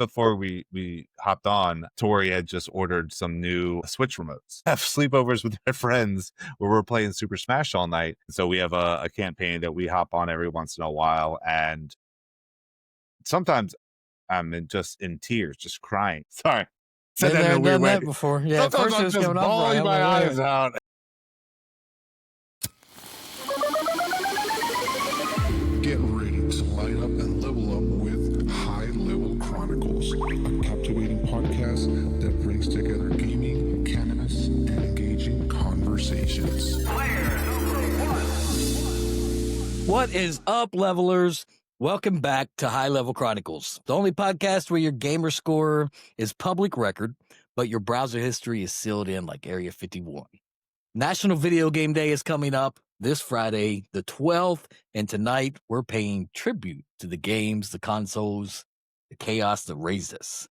before we hopped on, Tori had just ordered some new Switch remotes. Have sleepovers with their friends where we're playing Super Smash all night. So we have a campaign that we hop on every once in a while, and sometimes I'm just in tears, just crying. Sorry, said that in a weird way. That before. Yeah, sometimes I'm just bawling my eyes out. Get ready to light up and level up with High Level Chronicles, a captivating podcast that brings together gaming, cannabis, and engaging conversations. What is up, levelers? Welcome back to High Level Chronicles, the only podcast where your gamer score is public record, but your browser history is sealed in like Area 51. National Video Game Day is coming up this Friday, the 12th, and tonight we're paying tribute to the games, the consoles, the chaos that raised us.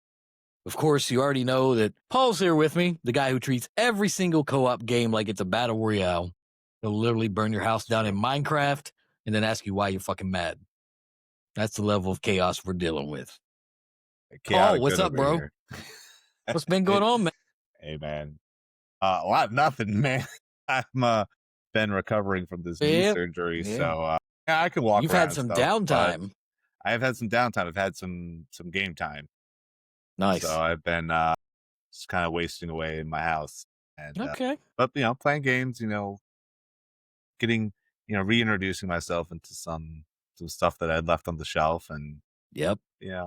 Of course, you already know that Paul's here with me, the guy who treats every single co-op game like it's a battle royale. He'll literally burn your house down in Minecraft and then ask you why you're fucking mad. That's the level of chaos we're dealing with. Paul, what's up, bro? What's been going on, man? Hey, man. A lot, nothing, man. I'm been recovering from this knee surgery, so I can walk. You've had some downtime. I have had some downtime. I've had some game time. Nice. So I've been just kind of wasting away in my house. And, okay. But playing games. Getting reintroducing myself into some stuff that I'd left on the shelf, and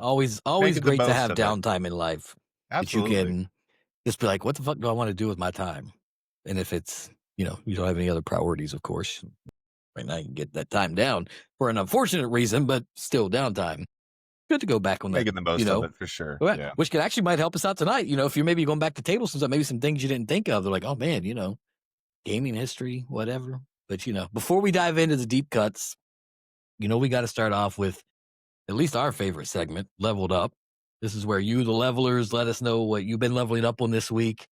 always great to have downtime in life. Absolutely. That you can just be like, what the fuck do I want to do with my time? And if it's you don't have any other priorities, of course, right now you can get that time down for an unfortunate reason, but still downtime. Good to go back on that. Making the most of it for sure. Yeah. Which could actually might help us out tonight. If you're maybe going back to tables and stuff, maybe some things you didn't think of. They're like, oh man, gaming history, whatever. But before we dive into the deep cuts, we got to start off with at least our favorite segment, Leveled Up. This is where you, the levelers, let us know what you've been leveling up on this week,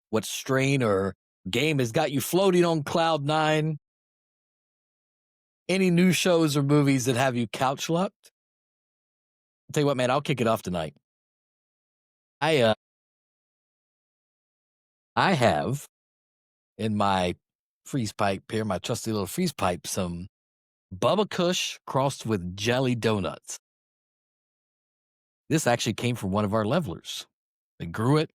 what strain or game has got you floating on cloud 9, any new shows or movies that have you couch locked. I'll tell you what, man, I'll kick it off tonight. I have in my freeze pipe here, my trusty little freeze pipe, some Bubba Kush crossed with jelly donuts. This actually came from one of our levelers. They grew it.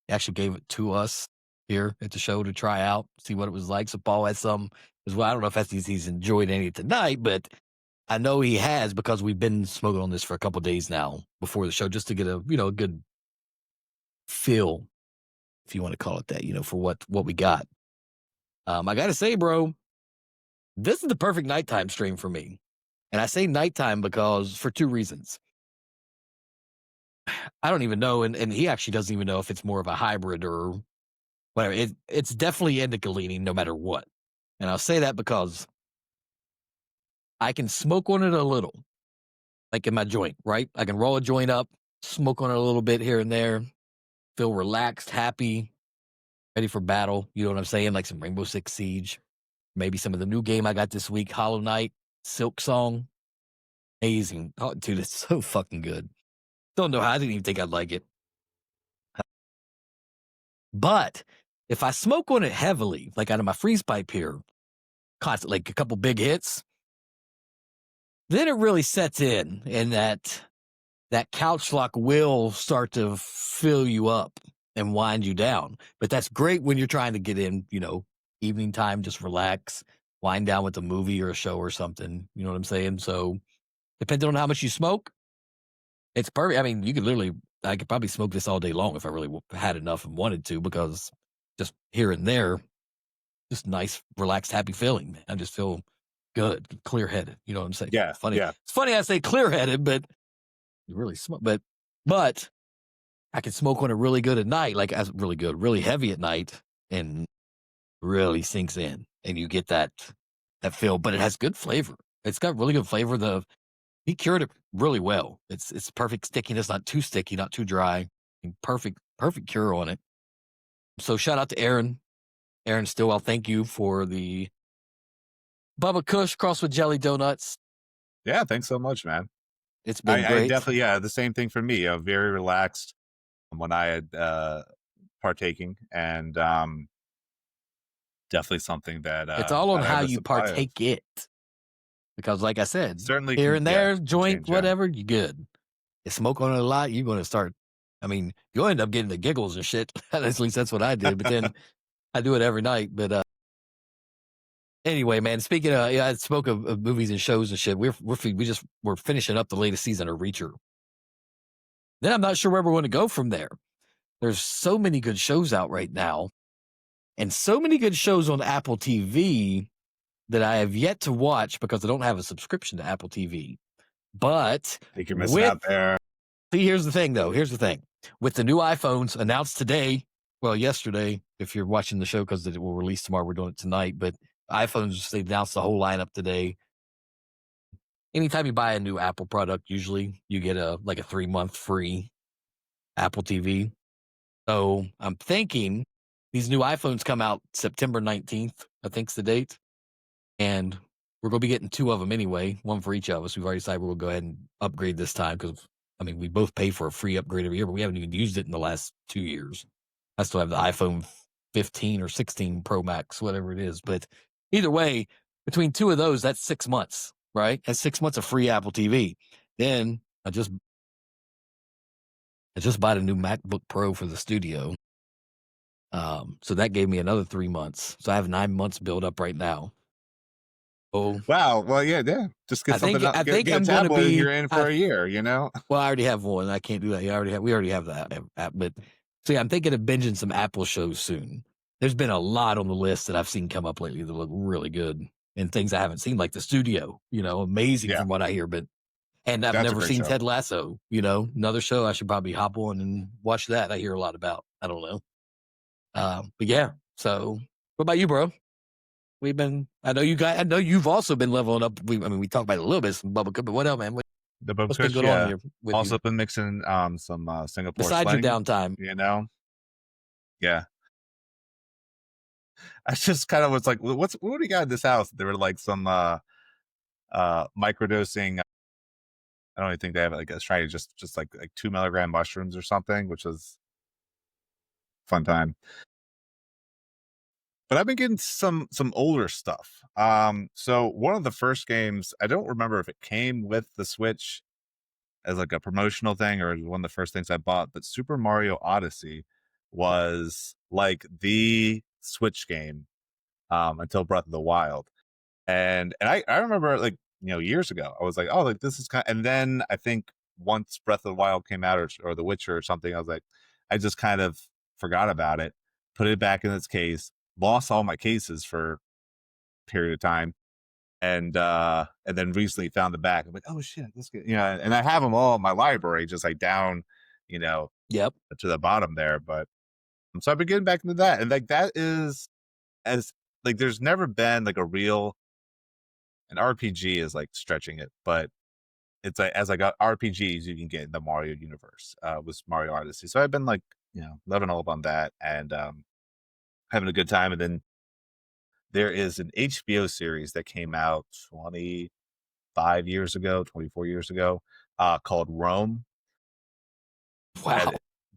They actually gave it to us here at the show to try out, see what it was like. So Paul has some as well. I don't know if he's enjoyed any tonight, but I know he has because we've been smoking on this for a couple of days now before the show, just to get a a good feel, if you want to call it that, for what we got. I gotta say, bro, this is the perfect nighttime stream for me. And I say nighttime because for two reasons. I don't even know, and he actually doesn't even know if it's more of a hybrid or whatever. It's definitely indica leaning no matter what. And I'll say that because I can smoke on it a little, like in my joint, right? I can roll a joint up, smoke on it a little bit here and there, feel relaxed, happy, ready for battle. You know what I'm saying? Like some Rainbow Six Siege. Maybe some of the new game I got this week, Hollow Knight, Silk Song. Amazing. Oh, dude, it's so fucking good. Don't know how. I didn't even think I'd like it. But if I smoke on it heavily, like out of my freeze pipe here, constantly, like a couple big hits, then it really sets in, and that couch lock will start to fill you up and wind you down. But that's great when you're trying to get in, evening time, just relax, wind down with a movie or a show or something. You know what I'm saying? So depending on how much you smoke, it's perfect. I mean, I could probably smoke this all day long if I really had enough and wanted to, because just here and there, just nice, relaxed, happy feeling. I just feel good, clear-headed. You know what I'm saying? Yeah. Funny. Yeah. It's funny I say clear-headed, but you really smoke. But I can smoke on it really good at night, like really good, really heavy at night, and really sinks in, and you get that feel. But it has good flavor. It's got really good flavor. He cured it really well. It's perfect stickiness, not too sticky, not too dry. Perfect cure on it. So shout out to Aaron Stillwell. Thank you for the Bubba Kush crossed with jelly donuts. Yeah, thanks so much, man. It's been I great. definitely, yeah, the same thing for me. Very relaxed when I had partaking, and definitely something that It's all on that I how have a you supply of. partake it. Because like I said, Certainly here can, and yeah, there, can joint, change. Yeah, whatever, you good. You smoke on it a lot, you're going to start. I mean, you'll end up getting the giggles and shit. At least that's what I did. But then I do it every night. But anyway, man, speaking of, I spoke of movies and shows and shit. We're finishing up the latest season of Reacher. Then I'm not sure where we're going to go from there. There's so many good shows out right now, and so many good shows on Apple TV that I have yet to watch because I don't have a subscription to Apple TV. But I think you're missing out there. see, here's the thing, though. Here's the thing. With the new iPhones announced today, well, yesterday, if you're watching the show, because it will release tomorrow, we're doing it tonight. But iPhones, they announced the whole lineup today. Anytime you buy a new Apple product, usually you get a 3-month free Apple TV. So I'm thinking these new iPhones come out September 19th, I think's the date. And we're going to be getting 2 of them anyway, one for each of us. We've already decided we'll go ahead and upgrade this time because, I mean, we both pay for a free upgrade every year, but we haven't even used it in the last 2 years. I still have the iPhone 15 or 16 Pro Max, whatever it is. But either way, between 2 of those, that's 6 months, right? That's 6 months of free Apple TV. Then I just bought a new MacBook Pro for the studio. So that gave me another 3 months. So I have 9 months built up right now. Oh Wow. Well, yeah. Just get something else. Get a I'm going to tablet and be. you're in for a year. Well, I already have one. I can't do that. We already have that app. But see, I'm thinking of binging some Apple shows soon. There's been a lot on the list that I've seen come up lately that look really good, and things I haven't seen, like The Studio. Amazing Yeah. from what I hear. And I've That's a never great seen show. Ted Lasso. Another show I should probably hop on and watch that. I hear a lot about. I don't know. But yeah. So, what about you, bro? I know you've also been leveling up. We talked about it a little bit, some Bubba Kush, but what else, man? The Bubba What's been Kush, going on yeah. here with Also you? been mixing some Singapore Besides your slang. downtime. Yeah. I just kind of was like, what do you got in this house? There were like some microdosing. I don't even think they have like a strategy, just like 2 milligram mushrooms or something, which was fun time. But I've been getting some older stuff. So one of the first games, I don't remember if it came with the Switch as like a promotional thing or one of the first things I bought, but Super Mario Odyssey was like the Switch game until Breath of the Wild. And I remember like, years ago, I was like, oh, like this is and then I think once Breath of the Wild came out or The Witcher or something, I was like, I just kind of forgot about it, put it back in its case, lost all my cases for a period of time. And then recently found the back. I'm like, oh shit, this good. And I have them all in my library, just like down, Yep. to the bottom there. But so I've been getting back into that. And like that is as like there's never been like an RPG is like stretching it, but it's like as I got RPGs you can get in the Mario universe with Mario Odyssey. So I've been like, leveling up on that and having a good time. And then there is an HBO series that came out 25 years ago, 24 years ago, called Rome. Wow.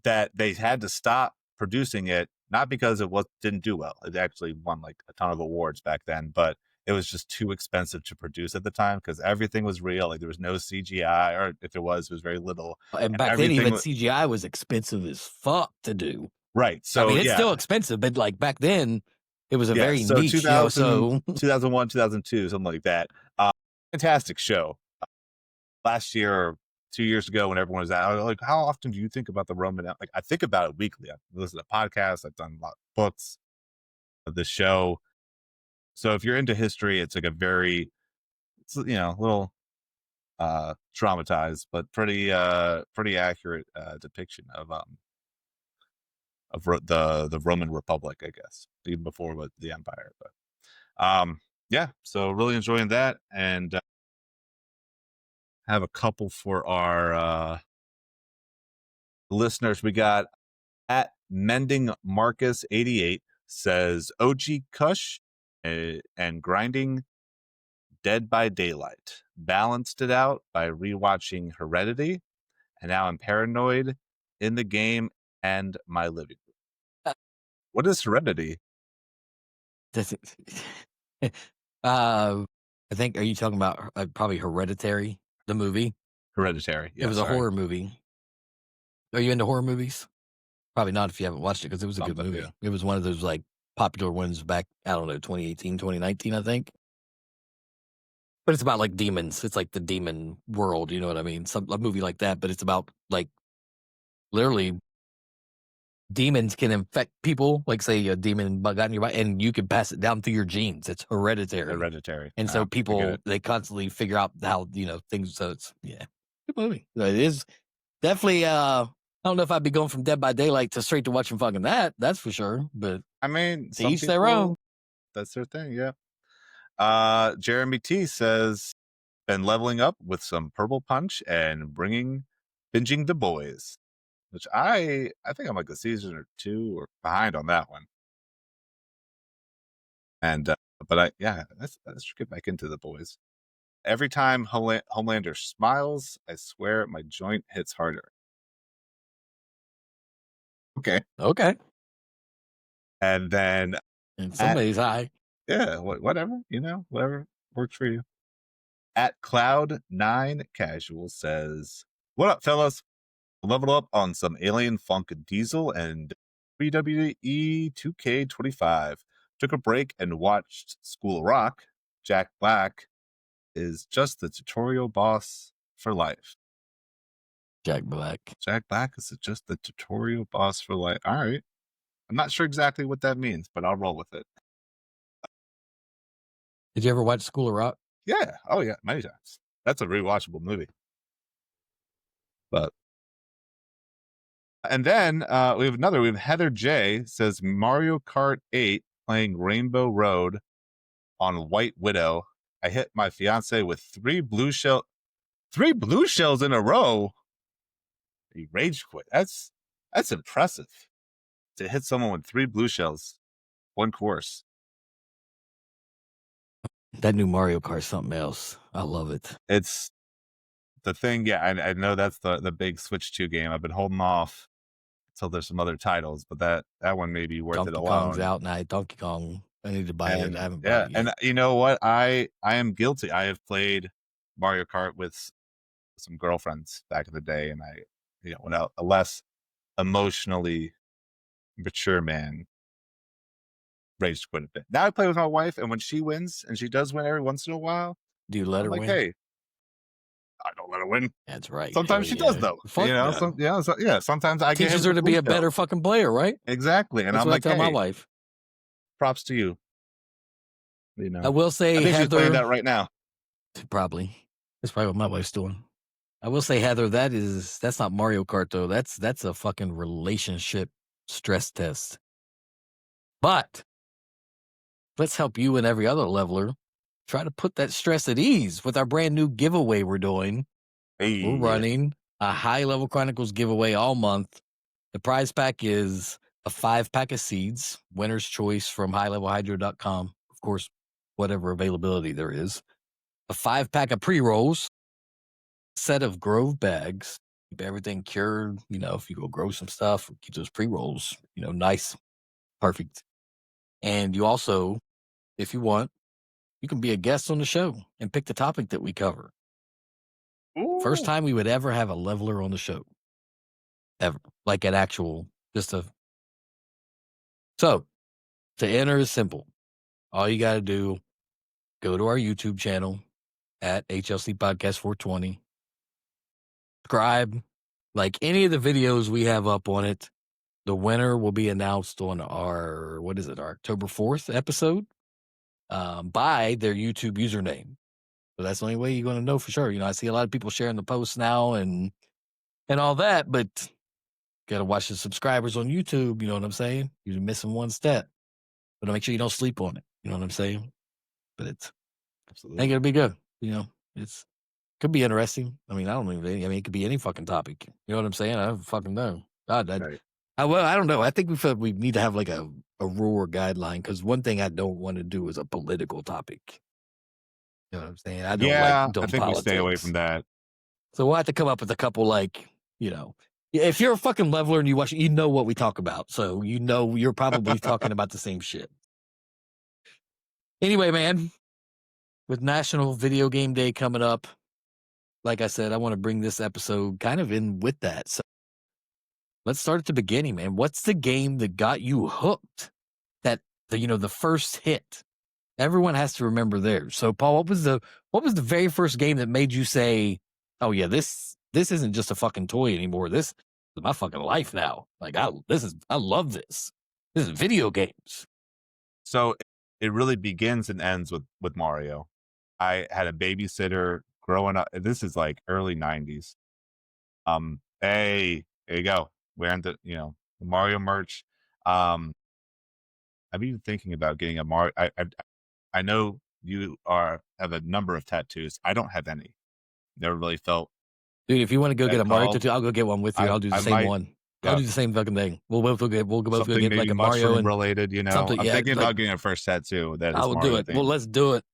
That they had to stop producing it, not because it didn't do well. It actually won like a ton of awards back then, but it was just too expensive to produce at the time because everything was real. Like there was no CGI, or if it was very little. And back then, everything even CGI was expensive as fuck to do. Right. So I mean, it's still expensive, but like back then, it was a very so niche. 2001, 2002, something like that. Fantastic show. Last year or 2 years ago, when everyone was out, I was like, how often do you think about the Roman? Like, I think about it weekly. I listen to podcasts. I've done a lot of books of the show. So if you're into history, it's like it's a little traumatized, but pretty accurate depiction of the Roman Republic, I guess, even before the Empire. But yeah, so really enjoying that, and have a couple for our listeners. We got at Mending Marcus 88 says OG Kush and grinding Dead by Daylight. Balanced it out by rewatching Heredity, and now I'm paranoid in the game and my living room. What is Heredity? I think, are you talking about probably Hereditary, the movie? Hereditary. It was a horror movie. Are you into horror movies? Probably not if you haven't watched it, because it was a good movie. Yeah. It was one of those like popular ones back, I don't know, 2018, 2019, I think. But it's about like demons. It's like the demon world, you know what I mean? A movie like that, but it's about like literally demons can infect people. Like say a demon bug got in your body, and you can pass it down through your genes. It's hereditary. And so people, they constantly figure out how, things. So it's, yeah, good movie. It is definitely, I don't know if I'd be going from Dead by Daylight to straight to watching fucking that. That's for sure. But I mean, to each their own. That's their thing. Yeah. Jeremy T says, been leveling up with some Purple Punch and binging The Boys, which I think I'm like a season or two or behind on that one. And let's get back into The Boys. Every time Homelander smiles, I swear my joint hits harder. Okay. And then somebody's high. Yeah, whatever, whatever works for you. At Cloud9 Casual says, what up, fellas? Leveled up on some Alien Funk Diesel and WWE 2K25. Took a break and watched School of Rock. Jack Black is just the tutorial boss for life. Jack Black is just the tutorial boss for life. All right. I'm not sure exactly what that means, but I'll roll with it. Did you ever watch School of Rock? Yeah. Oh, yeah. Many times. That's a rewatchable movie. And then we have Heather J says Mario Kart 8 playing Rainbow Road on White Widow. I hit my fiance with three blue shells in a row. He rage quit. That's impressive to hit someone with 3 blue shells, one course. That new Mario Kart something else. I love it. It's the thing. Yeah, I know that's the big Switch 2 game. I've been holding off until there's some other titles, but that one may be worth it alone. Donkey Kong's out now. Donkey Kong. I need to buy it. I haven't bought it yet. And you know what? I am guilty. I have played Mario Kart with some girlfriends back in the day, and when a less emotionally mature man raged quite a bit. Now I play with my wife, and when she wins, and she does win every once in a while, do you let her win? Hey, I don't let her win. That's right. Sometimes she does, though. Sometimes I teaches her to be a better fucking player, right? Exactly. And that's I'm what I tell my wife. Props to you. I will say, I think she's playing that right now. Probably. That's probably what my wife's doing. I will say, Heather, that's not Mario Kart though. That's a fucking relationship stress test. But let's help you and every other leveler try to put that stress at ease with our brand new giveaway we're doing. Hey. We're running a High Level Chronicles giveaway all month. The prize pack is a 5-pack of seeds, winner's choice from highlevelhydro.com. Of course, whatever availability there is. A 5-pack of pre-rolls, set of Grove bags, keep everything cured. If you go grow some stuff, keep those pre-rolls, nice, perfect. And you also, if you want, you can be a guest on the show and pick the topic that we cover. Ooh. First time we would ever have a leveler on the show. Ever. Like an actual, So, to enter is simple. All you got to do, go to our YouTube channel at HLC Podcast 420. Subscribe. Like any of the videos we have up on it, the winner will be announced on our October 4th episode by their YouTube username. So that's the only way you're going to know for sure. I see a lot of people sharing the posts now and all that, but got to watch the subscribers on YouTube. You know what I'm saying? You're missing one step, but make sure you don't sleep on it. You know what I'm saying? But absolutely. I think it'll be good. It's could be interesting. I don't even. It could be any fucking topic. You know what I'm saying? I don't fucking know. God, right. I don't know. I think we need to have like a rule or guideline, because one thing I don't want to do is a political topic. You know what I'm saying? I don't like Yeah, I dumb think we stay away politics. from that. So we'll have to come up with a couple, like, if you're a fucking leveler and you watch it, you know what we talk about. So you're probably talking about the same shit. Anyway, man, with National Video Game Day coming up, like I said, I want to bring this episode kind of in with that. So let's start at the beginning, man. What's the game that got you hooked? The first hit. Everyone has to remember theirs. So, Paul, what was the very first game that made you say, "Oh yeah, this isn't just a fucking toy anymore. This is my fucking life now. Like I love this. This is video games." So it really begins and ends with Mario. I had a babysitter growing up. This is like early 90s. Hey, there you go. Wearing the Mario merch. I'm even thinking about getting a Mario. I know you have a number of tattoos. I don't have any. Never really felt Dude, if you want to go that get a Mario call. tattoo, I'll go get one with you. I'll do the I same might, one. I'll do the same fucking thing. We'll both go get something like maybe a Mario mushroom and related. something. I'm Yeah, thinking like, about getting a first tattoo. That is I will do Mario it. themed. Well, let's do it.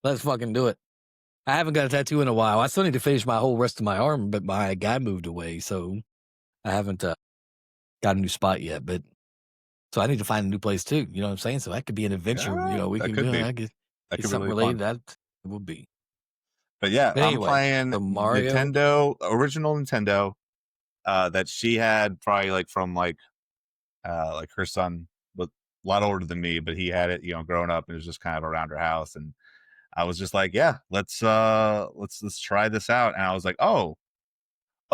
Let's fucking do it. I haven't got a tattoo in a while. I still need to finish my whole rest of my arm, but my guy moved away, so I haven't got a new spot yet. But so I need to find a new place too. You know what I'm saying? So that could be an adventure. Yeah, We that can could be. I get That could be something really fun. related. That it would be. But yeah, But I'm anyway, playing so Mario. Nintendo, original Nintendo, that she had probably like from like her son was a lot older than me, but he had it, growing up, and it was just kind of around her house. And I was just like, yeah, let's try this out. And I was like, oh,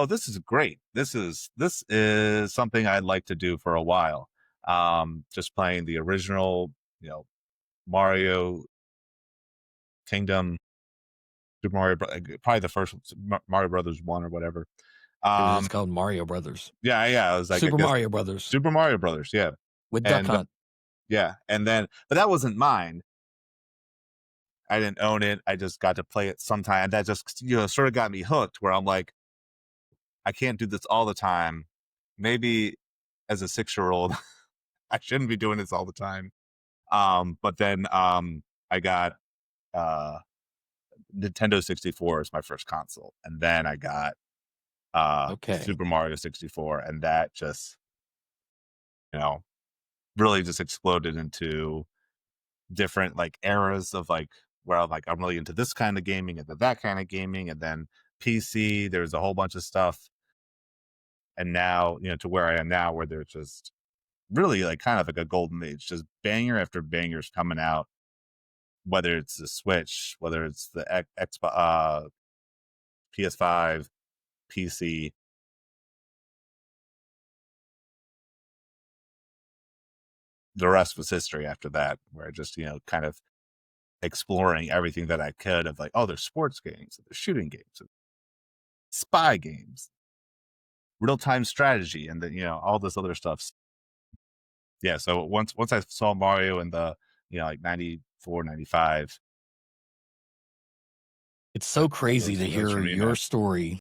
this is great. This is something I'd like to do for a while. Just playing the original, Mario Kingdom, Super Mario, probably the first Mario Brothers 1 or whatever. It's called Mario Brothers. Yeah. I was like, Super Mario Brothers. Super Mario Brothers, yeah. With Duck Hunt. Yeah, and then, but that wasn't mine. I didn't own it. I just got to play it sometime. And that just, sort of got me hooked, where I'm like, I can't do this all the time. Maybe as a 6-year-old, I shouldn't be doing this all the time. But then I got Nintendo 64 as my first console. And then I got Super Mario 64. And that just, really just exploded into different like eras of like where I'm really into this kind of gaming and that kind of gaming, and then PC. There's a whole bunch of stuff, and now to where I am now, where there's just really like kind of like a golden age, just banger after bangers coming out. Whether it's the Switch, whether it's the Xbox, PS5, PC. The rest was history after that, where I just, kind of exploring everything that I could of like, oh, there's sports games, there's shooting games, spy games, real-time strategy, and then, all this other stuff. Yeah, so once I saw Mario in the, like 94, 95. It's so crazy to hear your story.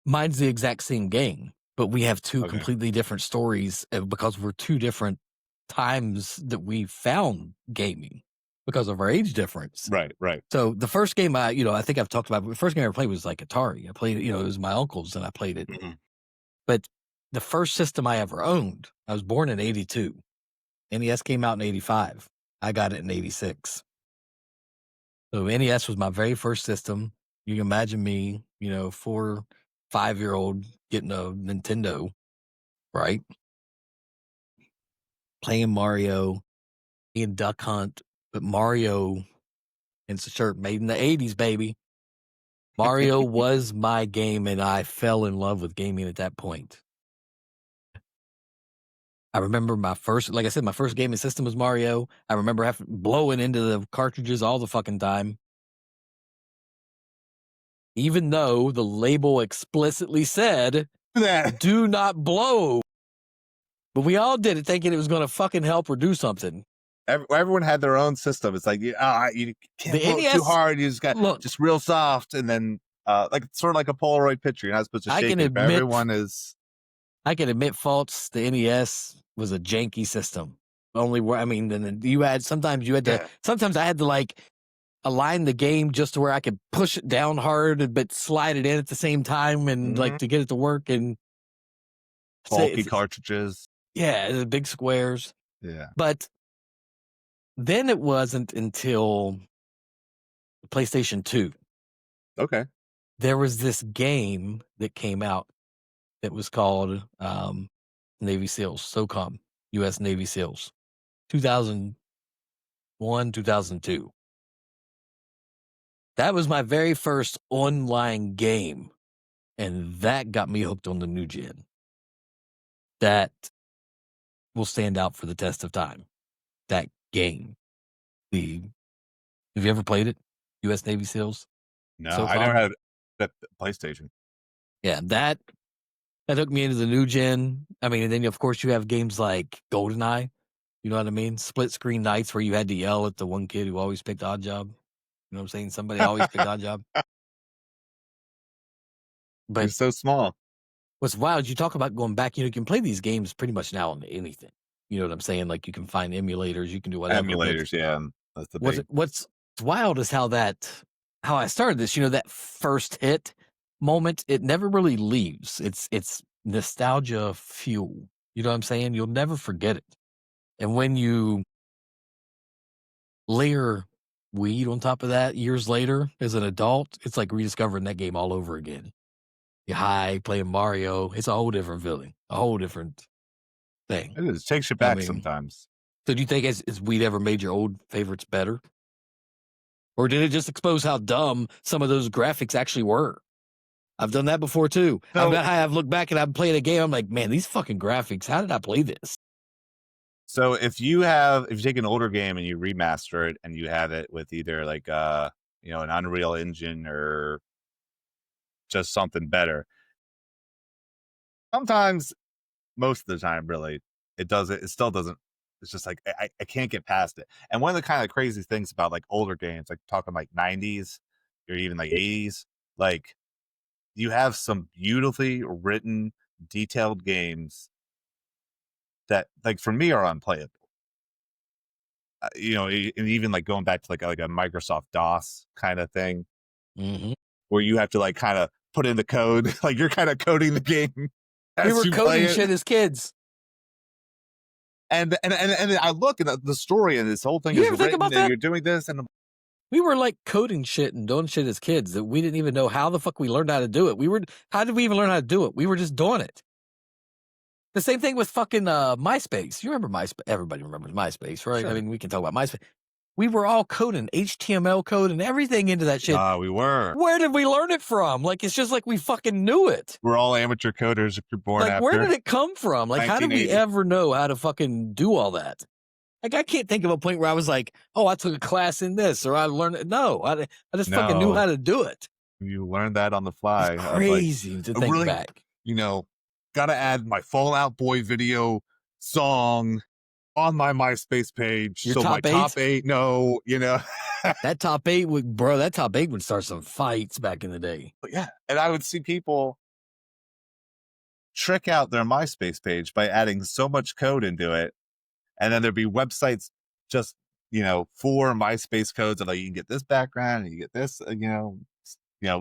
Mine's the exact same game, but we have two completely different stories because we're two different times that we found gaming because of our age difference. Right. So the first game I think I've talked about, the first game I ever played was like Atari. I played it, it was my uncle's and I played it. Mm-hmm. But the first system I ever owned, I was born in 82. NES came out in 85. I got it in 86. So NES was my very first system. You can imagine me, 4, 5-year-old getting a Nintendo, right? Playing Mario, being Duck Hunt, but Mario, it's a shirt made in the 80s, baby. Mario was my game, and I fell in love with gaming at that point. I remember my first gaming system was Mario. I remember blowing into the cartridges all the fucking time. Even though the label explicitly said, do not blow. But we all did it thinking it was going to fucking help or do something. Everyone had their own system. It's like, you can't blow it too hard. You just got just real soft. And then like sort of like a Polaroid picture. You're not supposed to shake it, but everyone is. I can admit faults. The NES was a janky system. only where, I mean, then you had, sometimes I had to like align the game just to where I could push it down hard, but slide it in at the same time and like to get it to work. And bulky cartridges. Yeah, the big squares. Yeah. But then it wasn't until PlayStation 2. Okay. There was this game that came out that was called Navy SEALs, SOCOM, U.S. Navy SEALs, 2001, 2002. That was my very first online game, and that got me hooked on the new gen. That will stand out for the test of time. That game. Have you ever played it? U.S. Navy SEALs? No, SOCOM? I never had that PlayStation. Yeah, that hooked me into the new gen. I mean, and then of course you have games like GoldenEye. You know what I mean? Split screen nights where you had to yell at the one kid who always picked odd job. You know what I'm saying? Somebody always picked odd job. You're But so small. what's wild, you talk about going back, you can play these games pretty much now on anything. You know what I'm saying? Like you can find emulators, you can do whatever. Emulators, yeah. That's the big. What's wild is how I started this, that first hit moment, it never really leaves. It's nostalgia fuel. You know what I'm saying? You'll never forget it. And when you layer weed on top of that years later as an adult, it's like rediscovering that game all over again. You're high, playing Mario. It's a whole different feeling, a whole different thing. It is. Takes you back sometimes. So do you think has weed ever made your old favorites better? Or did it just expose how dumb some of those graphics actually were? I've done that before too. So, I've looked back and I've played a game. I'm like, man, these fucking graphics. How did I play this? So if you take an older game and you remaster it and you have it with either like an Unreal Engine or just something better, sometimes, most of the time, really, it still doesn't. It's just like I can't get past it. And one of the kind of crazy things about like older games, like talking like 90s or even like 80s, like you have some beautifully written, detailed games that, like, for me, are unplayable. And even like going back to like a Microsoft DOS kind of thing, where you have to like kind of put in the code, like you're kind of coding the game. We were coding shit as kids. And I look at the story and this whole thing is written and you're doing this and we were like coding shit and doing shit as kids that we didn't even know how the fuck we learned how to do it. How did we even learn how to do it? We were just doing it. The same thing with fucking MySpace. You remember MySpace? Everybody remembers MySpace, right? Sure. I mean, we can talk about MySpace. We were all coding HTML code and everything into that shit. We were. Where did we learn it from? Like, it's just like we fucking knew it. We're all amateur coders if you're born like, after. Where did it come from? Like, how did we ever know how to fucking do all that? Like, I can't think of a point where I was like, oh, I took a class in this or I learned it. No, I just fucking knew how to do it. You learned that on the fly. It's crazy to think back. Gotta add my Fallout Boy video song on my MySpace page. Your top my top 8, that top 8 would start some fights back in the day. But yeah, and I would see people trick out their MySpace page by adding so much code into it, and then there'd be websites just for MySpace codes, and like you can get this background and you get this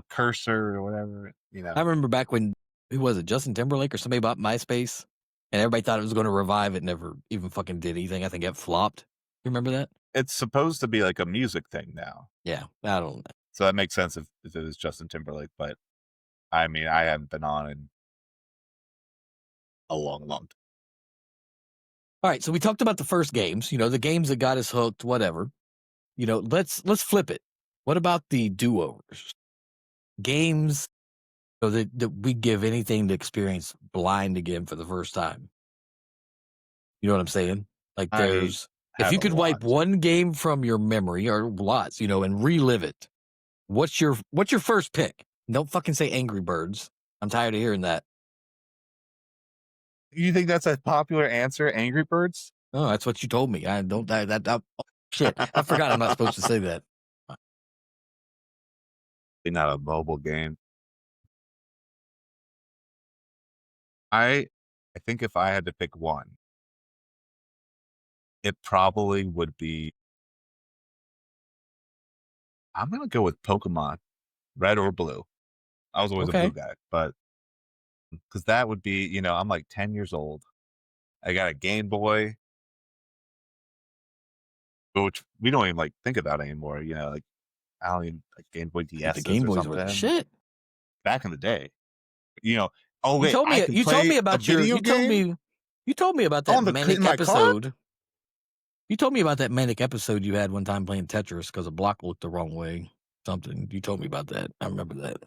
cursor or whatever. I remember back when, who was it, Justin Timberlake or somebody bought MySpace, and everybody thought it was going to revive it. Never even fucking did anything. I think it flopped. You remember that? It's supposed to be like a music thing now. Yeah, I don't know. So that makes sense if it was Justin Timberlake, but I mean, I haven't been on in a long time. All right, so we talked about the first games, the games that got us hooked, whatever. Let's flip it. What about the do-overs? Games that we give anything to experience blind again for the first time. You know what I'm saying? Like if you could wipe one game from your memory, or lots, and relive it, what's your first pick? Don't fucking say Angry Birds. I'm tired of hearing that. You think that's a popular answer, Angry Birds? No, that's what you told me. Shit. I forgot I'm not supposed to say that. Not a mobile game. I think if I had to pick one, it probably would be. I'm gonna go with Pokemon, red or blue. I was always a blue Okay. guy, but because that would be, I'm like 10 years old. I got a Game Boy, which we don't even like think about anymore. Like I don't even like Game Boy Dude, the DSs Game or Boys were the something shit. back in the day. You know, oh You wait, told I me can you told play me a about your video game you told me about that on in manic my car. episode. You told me about that manic episode you had one time playing Tetris because a block looked the wrong way. Something. You told me about that. I remember that.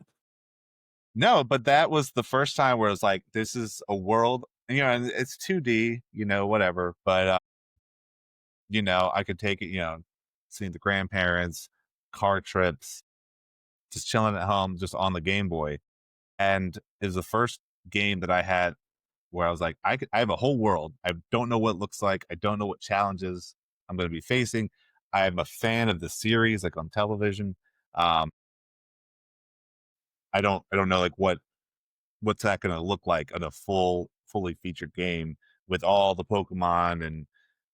No, but that was the first time where it was like, this is a world, and it's 2D, whatever. But I could take it, seeing the grandparents, car trips, just chilling at home, just on the Game Boy. And it was the first game that I had where I was like, I have a whole world. I don't know what it looks like. I don't know what challenges I'm going to be facing. I'm a fan of the series, like on television. Um, I don't know like what's that going to look like in a fully featured game with all the Pokemon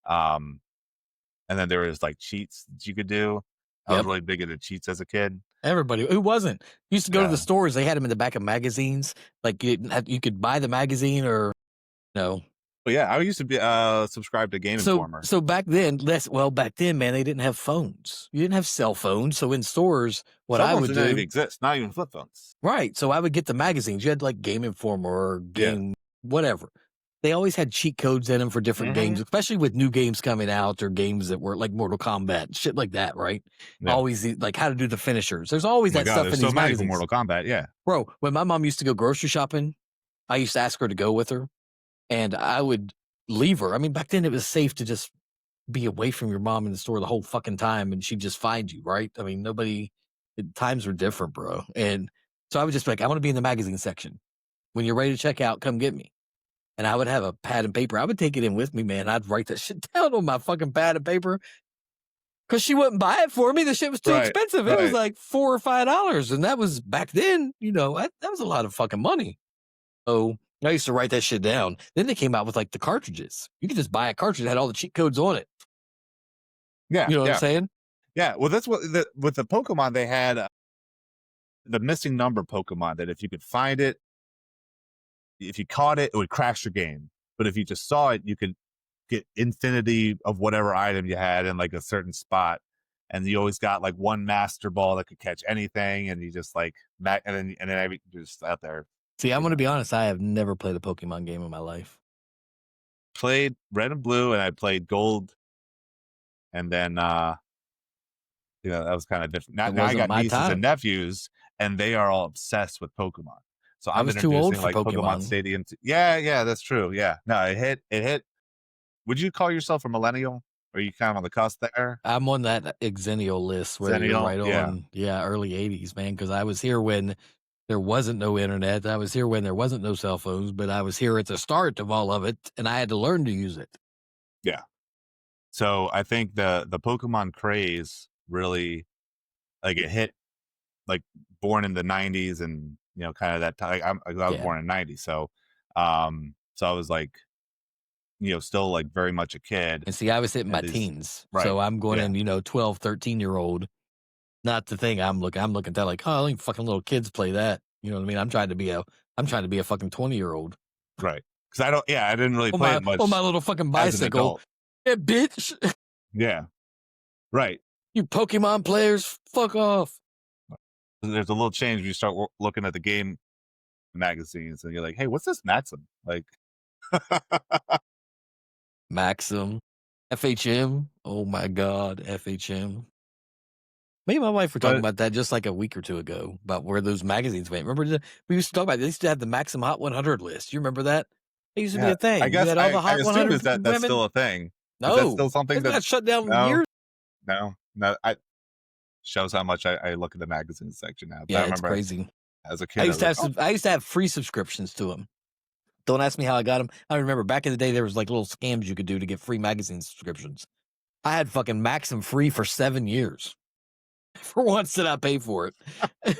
um and then there was like cheats that you could do. I was Yep. really big into cheats as a kid. Everybody who wasn't used to go to the Yeah. stores. They had them in the back of magazines. Like you could buy the magazine or no. But yeah, I used to be subscribed to Game Informer. So back then, back then, man, they didn't have phones. You didn't have cell phones. So in stores, what Cell I phones would didn't do, even exist, not even flip phones. right? So I would get the magazines. You had like Game Informer or Game whatever. They always had cheat codes in them for different games, especially with new games coming out or games that were like Mortal Kombat, shit like that, right? Yeah. Always like how to do the finishers. There's always that stuff in these magazines. Mortal Kombat, yeah. Bro, when my mom used to go grocery shopping, I used to ask her to go with her, and I would leave her. I mean, back then it was safe to just be away from your mom in the store the whole fucking time, and she'd just find you, right? I mean, times were different, bro. And so I would just be like, I want to be in the magazine section. When you're ready to check out, come get me. And I would have a pad and paper. I would take it in with me, man. I'd write that shit down on my fucking pad and paper. Because she wouldn't buy it for me. The shit was too expensive. It was like $4 or $5. And that was back then, that was a lot of fucking money. So I used to write that shit down. Then they came out with like the cartridges. You could just buy a cartridge that had all the cheat codes on it. Yeah. You know what I'm saying? Yeah. Well, that's what with the Pokemon, they had the missing number Pokemon that if you could find it, if you caught it, it would crash your game. But if you just saw it, you could get infinity of whatever item you had in like a certain spot. And you always got like one master ball that could catch anything. And you just like, and then every just out there. See, I'm going to be honest. I have never played a Pokemon game in my life. Played red and blue, and I played gold. And then, that was kind of different. Now I got nieces and nephews, and they are all obsessed with Pokemon. So I'm was too old for like Pokemon Stadium. Yeah, that's true. Yeah, no, it hit. Would you call yourself a millennial? Or are you kind of on the cusp there? I'm on that Xennial list where you're right on, early 80s, man, because I was here when there wasn't no internet. I was here when there wasn't no cell phones, but I was here at the start of all of it, and I had to learn to use it. Yeah. So I think the Pokemon craze really, like, it hit, like, born in the 90s and, kind of that time. I was born in 90, so I was like, still like very much a kid. And see, I was hitting my teens. Right. So I'm going in, 12, 13-year-old. Not the thing I'm looking at that like, oh, only fucking little kids play that. You know what I mean? I'm trying to be a fucking 20-year-old. Right. Because I didn't really play it much. On my little fucking bicycle. Yeah, bitch. Yeah. Right. You Pokemon players, fuck off. There's a little change when you start looking at the game magazines and you're like, hey, what's this Maxim? Like, Maxim, FHM. Oh my God, FHM. Me and my wife were talking about that just like a week or two ago about where those magazines went. Remember, we used to talk about it. They used to have the Maxim Hot 100 list. You remember that? It used to be a thing. I guess you had all the Hot 100 that's still a thing. No, that's still something that got shut down years. No. Shows how much I look at the magazine section now. Yeah, it's crazy. As a kid, I used to have free subscriptions to them. Don't ask me how I got them. I remember back in the day there was like little scams you could do to get free magazine subscriptions. I had fucking Maxim free for 7 years. For once did I pay for it.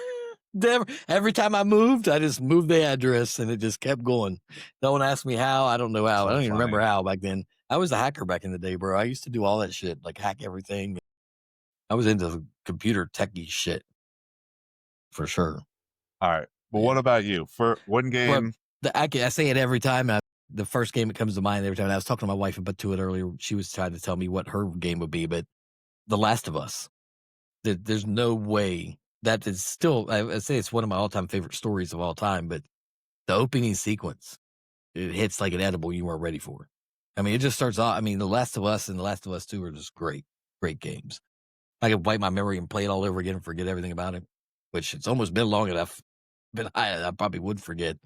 Every time I moved, I just moved the address and it just kept going. Don't ask me how. I don't know how. I don't even remember how back then. I was a hacker back in the day, bro. I used to do all that shit, like hack everything. I was into computer techie shit for sure. All right. Well, Yeah. what about you? For one But game, I say it every time. The first game that comes to mind every time. I was talking to my wife about it earlier. She was trying to tell me what her game would be, but The Last of Us. There's no way that is still. I say it's one of my all-time favorite stories of all time. But the opening sequence, it hits like an edible you weren't ready for. I mean, it just starts off. I mean, The Last of Us and The Last of Us 2 are just great games. I could wipe my memory and play it all over again and forget everything about it, which it's almost been long enough. But I probably would forget.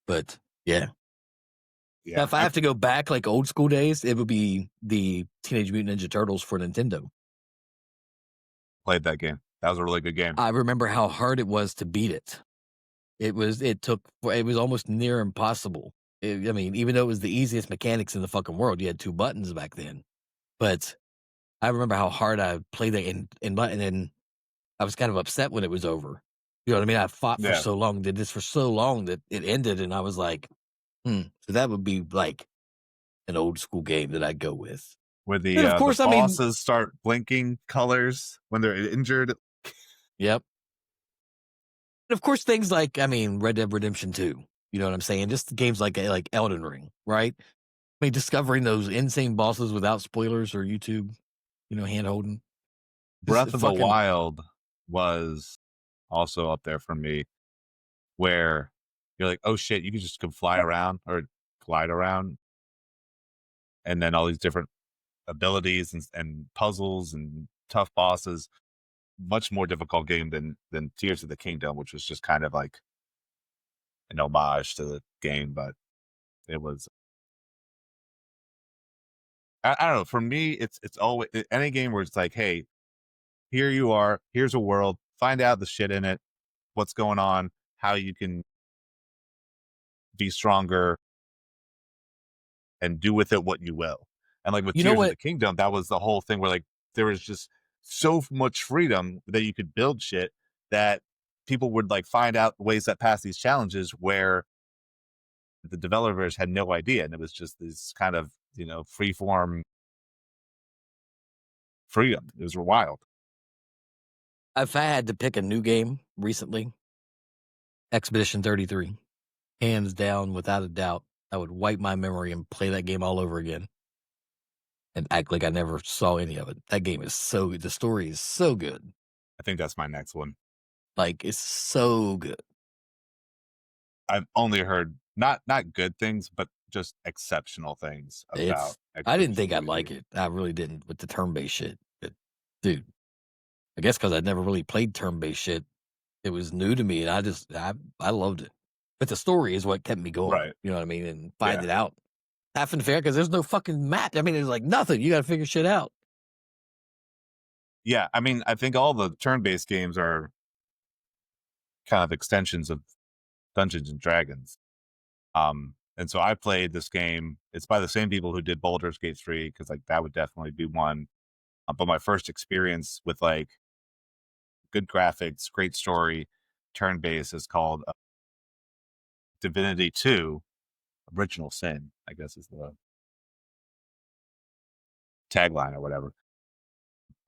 But yeah. Now, yeah, if I I have to go back like old school days, it would be the Teenage Mutant Ninja Turtles for Nintendo. played that game. That was a really good game. I remember how hard it was to beat it. It was almost near impossible. I mean, even though it was the easiest mechanics in the fucking world, you had 2 buttons back then. But I remember how hard I played that, and then I was kind of upset when it was over. You know what I mean? I fought for Yeah. so long, did this for so long that it ended, and I was like, so that would be like an old school game that I'd go with. Where And of course, the I mean, bosses start blinking colors when they're injured. yep. And of course, things like, I mean, Red Dead Redemption 2, you know what I'm saying? Just games like Elden Ring, right? I mean, discovering those insane bosses without spoilers or YouTube, hand holding. Breath of the Fucking, Wild was also up there for me, where you're like, oh shit, you can just go fly around or glide around, and then all these different abilities and puzzles and tough bosses. Much more difficult game than Tears of the Kingdom, which was just kind of like an homage to the game, but it was. I don't know. For me, it's always any game where it's like, hey, here you are, here's a world, find out the shit in it, what's going on, how you can be stronger, and do with it what you will. And like with you know Tears of what? the Kingdom, that was the whole thing where like there was just so much freedom that you could build shit that people would like find out ways that pass these challenges where the developers had no idea. And it was just this kind of, free form freedom. It was wild. If I had to pick a new game recently, Expedition 33, hands down, without a doubt, I would wipe my memory and play that game all over again and act like I never saw any of it. That game is the story is so good. I think that's my next one. Like, it's so good. I've only heard not good things, but just exceptional things about. I didn't think I'd Expedition like it. I really didn't with the turn-based shit. But, dude, I guess because I'd never really played turn-based shit, it was new to me, and I loved it. But the story is what kept me going. Right. You know what I mean? And find it out. Half and fair because there's no fucking map. I mean, there's like nothing. You got to figure shit out. Yeah, I mean, I think all the turn-based games are kind of extensions of Dungeons and Dragons. And so I played this game. It's by the same people who did Baldur's Gate 3, because like that would definitely be one. But my first experience with like good graphics, great story, turn-based is called Divinity 2, Original Sin, I guess is the tagline or whatever.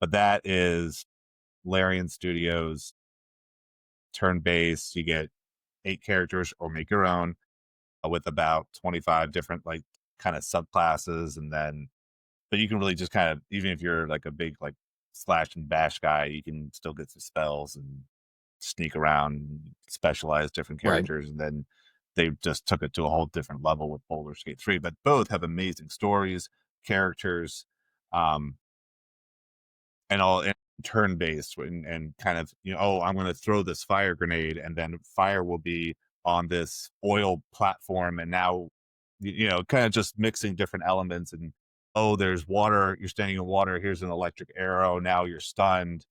But that is Larian Studios, turn-based. You get 8 characters or make your own with about 25 different like kind of subclasses. And then, but you can really just kind of, even if you're like a big like slash and bash guy, you can still get some spells and sneak around, specialize different characters. Right. And then they just took it to a whole different level with Baldur's Gate 3, but both have amazing stories, characters, and all turn-based and kind of, I'm going to throw this fire grenade and then fire will be on this oil platform. And now, kind of just mixing different elements and, there's water, you're standing in water. Here's an electric arrow. Now you're stunned,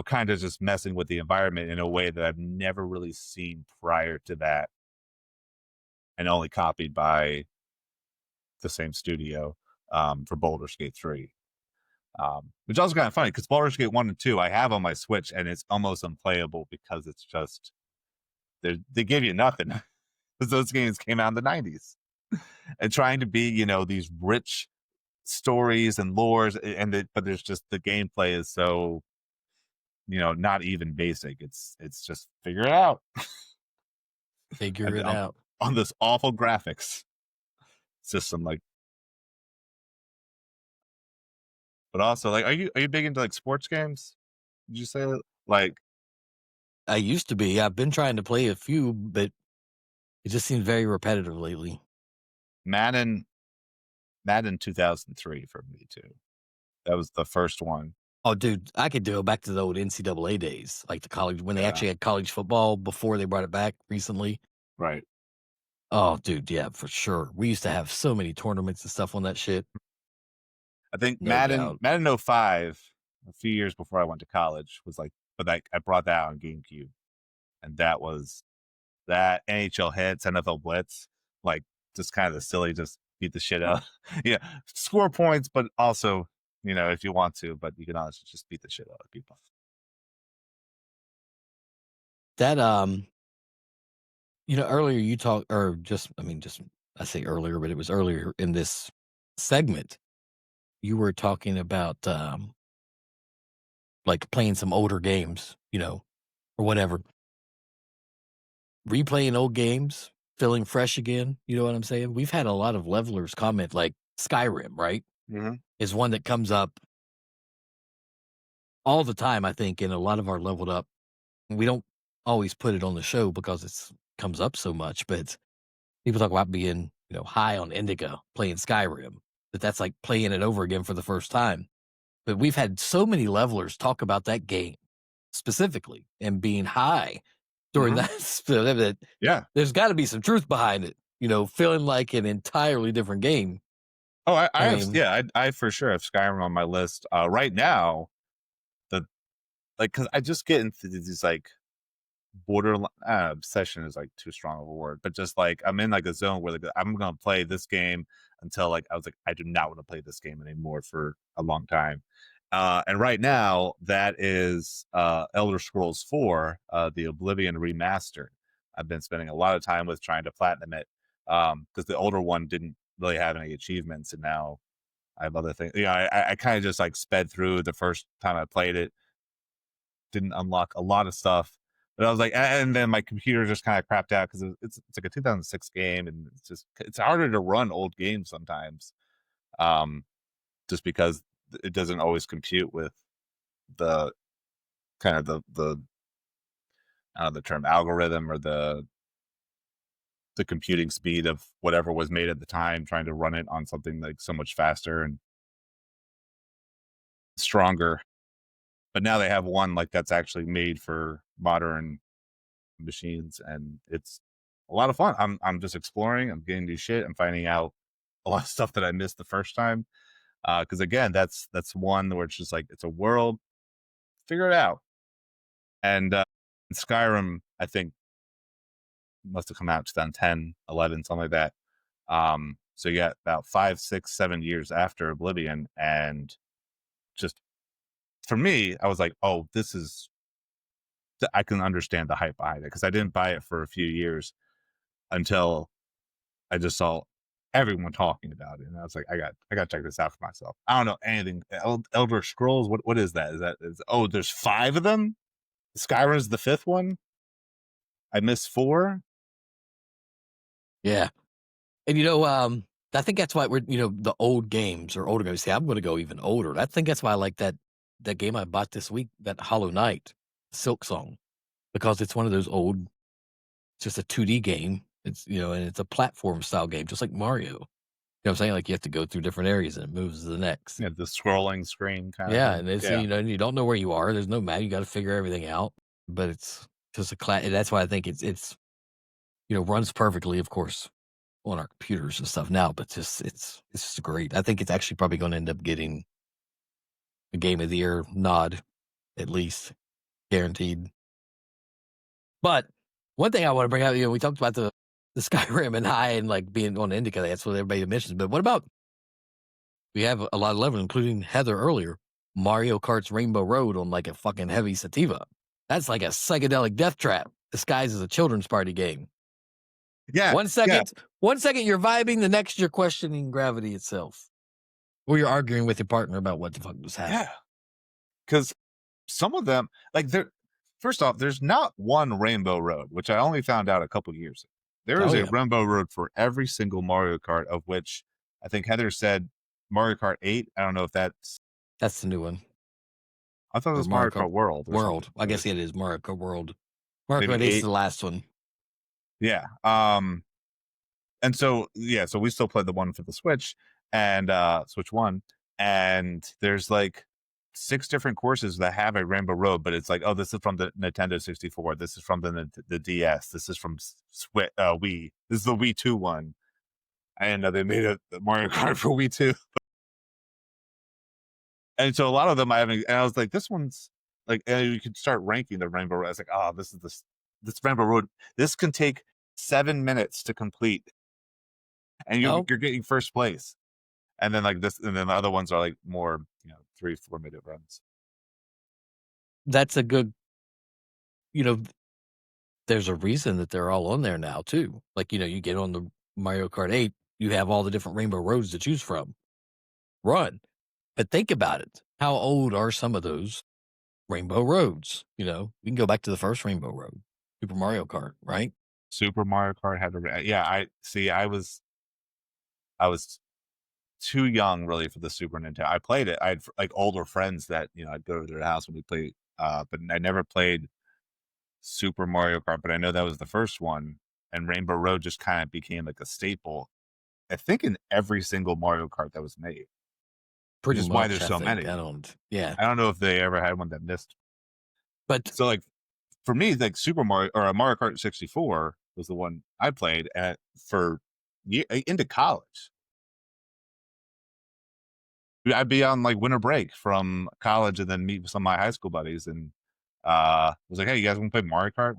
kind of just messing with the environment in a way that I've never really seen prior to that. And only copied by the same studio for Baldur's Gate 3. Which also kind of funny because Baldur's Gate 1 and 2 I have on my Switch and it's almost unplayable because it's just they give you nothing because those games came out in the 90s and trying to be these rich stories and lores, but there's just the gameplay is so, not even basic. It's just figure it out. Figure it on, out. on this awful graphics system, like. But also, like, are you big into like sports games? Did you say like I used to be. I've been trying to play a few, but it just seems very repetitive lately. Madden 2003 for me too. That was the first one. Oh, dude, I could go back to the old NCAA days, like the college when they Yeah. actually had college football before they brought it back recently. Right. Oh, dude, yeah, for sure. We used to have so many tournaments and stuff on that shit. I think No Madden doubt. 05, a few years before I went to college, was like, but I brought that on GameCube, and that was that NHL Hits, NFL Blitz, like just kind of the silly, just beat the shit out. Yeah, score points, but also, if you want to, but you can honestly just beat the shit out of people. That earlier you talked, or I say earlier, but it was earlier in this segment. You were talking about like playing some older games, or whatever. Replaying old games, feeling fresh again. You know what I'm saying? We've had a lot of levelers comment, like Skyrim, right? Mm-hmm. Is one that comes up all the time, I think, in a lot of our leveled up. We don't always put it on the show because it's comes up so much, but people talk about being, high on indica playing Skyrim, but that's like playing it over again for the first time. But we've had so many levelers talk about that game specifically and being high during that. That Yeah. there's got to be some truth behind it, feeling like an entirely different game. Oh, I I have, mean- yeah, I for sure have Skyrim on my list. Right now, because I just get into these like borderline obsession is like too strong of a word, but just like I'm in like a zone where like, I'm gonna play this game until like I was like I do not want to play this game anymore for a long time. And right now that is Elder Scrolls 4, the Oblivion remastered. I've been spending a lot of time with trying to platinum it because the older one didn't really have any achievements, and now I have other things. I kind of just like sped through the first time I played it, didn't unlock a lot of stuff. But I was like, and then my computer just kind of crapped out because it's like a 2006 game, and it's harder to run old games sometimes, just because it doesn't always compute with the kind of the I don't know the term algorithm or the computing speed of whatever was made at the time, trying to run it on something like so much faster and stronger. But now they have one like that's actually made for modern machines, and it's a lot of fun. I'm just exploring, I'm getting new shit, I'm finding out a lot of stuff that I missed the first time. Because again, that's one where it's just like it's a world, figure it out. And Skyrim, I think, must have come out 2010, 11, something like that. So you got about 5, 6, 7 years after Oblivion, and just for me, I was like, oh, this is I can understand the hype behind it because I didn't buy it for a few years until I just saw everyone talking about it, and I was like, I got to check this out for myself. I don't know anything. Elder Scrolls, what is that? There's 5 of them? Skyrim's the 5th one? I missed 4? Yeah. And I think that's why we're, the old games or older games. See, I'm going to go even older. I think that's why I like that game I bought this week, that Hollow Knight, Silk Song, because it's one of those old, just a 2D game. It's, and it's a platform style game, just like Mario. You know what I'm saying? Like you have to go through different areas and it moves to the next. Yeah, the scrolling screen kind of. Yeah. Thing. And it's, and you don't know where you are. There's no map. You got to figure everything out. But it's just that's why I think it's runs perfectly, of course, on our computers and stuff now, but it's just great. I think it's actually probably going to end up getting a Game of the Year nod, at least, guaranteed. But one thing I want to bring out, we talked about the Skyrim and high and like being on Indica. That's what everybody mentions. But what about, we have a lot of levels, including Heather earlier, Mario Kart's Rainbow Road on like a fucking heavy sativa. That's like a psychedelic death trap disguised as a children's party game. Yeah. 1 second, 1 second you're vibing, the next you're questioning gravity itself. Or you're arguing with your partner about what the fuck was happening. Yeah, because some of them, like, first off, there's not one Rainbow Road, which I only found out a couple years ago. There is Oh, a yeah. Rainbow Road for every single Mario Kart, of which I think Heather said Mario Kart 8. I don't know if that's. That's the new one. I thought it Or was Mario Kart World. Or World. something. I guess it is Mario Kart World. Mario Maybe Kart 8 is 8. the last one. Yeah. And so we still play the one for the Switch and Switch One, and there's like 6 different courses that have a Rainbow Road, but it's like, oh, this is from the Nintendo 64, this is from the DS, this is from Wii, this is the Wii 2 one, and they made a Mario Kart for Wii 2, and so a lot of them I haven't, and I was like, this one's like, and you could start ranking the Rainbow Road. I was like, oh, this Rainbow Road, this can take 7 minutes to complete, and you're getting first place. And then like this, and then the other ones are like more, 3-4 minute runs. That's a good, there's a reason that they're all on there now too. Like, you get on the Mario Kart 8, you have all the different Rainbow Roads to choose from. Run. But think about it. How old are some of those Rainbow Roads? We can go back to the first Rainbow Road, Super Mario Kart, right? Super Mario Kart had I was too young really for the Super Nintendo. I played it. I had like older friends that, I'd go to their house when we played, but I never played Super Mario Kart, but I know that was the first one, and Rainbow Road just kind of became like a staple, I think, in every single Mario Kart that was made. Pretty Which is much, why there's so think. many. I don't know if they ever had one that missed. But so like for me, like Super Mario or Mario Kart 64 was the one I played into college. I'd be on like winter break from college and then meet with some of my high school buddies and was like, hey, you guys want to play Mario Kart?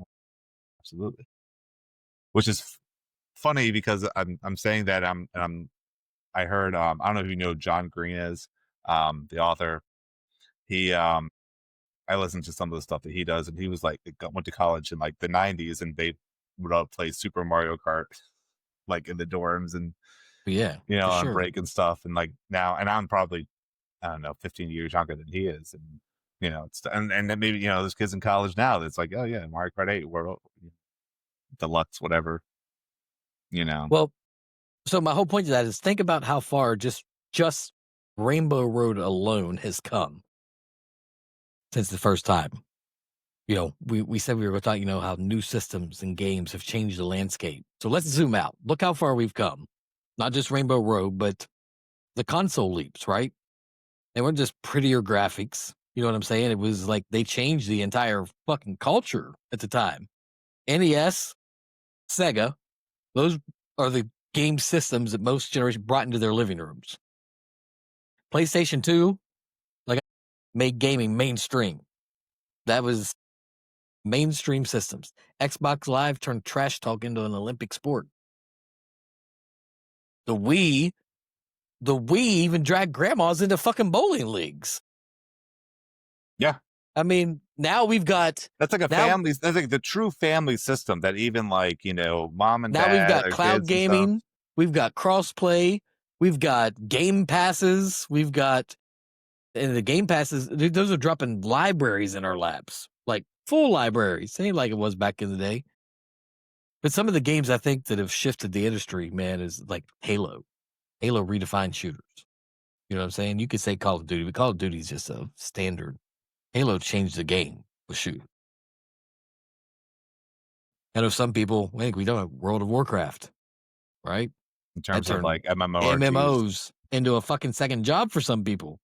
Absolutely. Which is funny because I'm saying that I heard I don't know if you know John Green is the author. He I listened to some of the stuff that he does, and he was like, went to college in like the 90s, and they would all play Super Mario Kart like in the dorms and on break and stuff. And like now, and I'm probably, I don't know, 15 years younger than he is, and it's and then maybe there's kids in college now that's like, oh yeah, Mario Kart 8 World Deluxe, whatever. Well, so my whole point to that is think about how far just Rainbow Road alone has come since the first time. We said we were going to talk, how new systems and games have changed the landscape. So let's zoom out. Look how far we've come. Not just Rainbow Road, but the console leaps, right? They weren't just prettier graphics. You know what I'm saying? It was like they changed the entire fucking culture at the time. NES, Sega, those are the game systems that most generations brought into their living rooms. PlayStation 2, made gaming mainstream. That was mainstream systems. Xbox Live turned trash talk into an Olympic sport. The Wii even dragged grandmas into fucking bowling leagues. Yeah. I mean, now we've got... That's like family. That's like the true family system that even like, mom and dad... Now we've got cloud gaming. We've got crossplay. We've got game passes. We've got... And the game passes, those are dropping libraries in our laps. Like full libraries. It ain't like it was back in the day. But some of the games I think that have shifted the industry, man, is like Halo. Halo redefined shooters. You know what I'm saying? You could say Call of Duty, but Call of Duty is just a standard. Halo changed the game with shooting. I know some people think we don't have World of Warcraft, right? In terms of like MMORPGs. MMOs into a fucking second job for some people.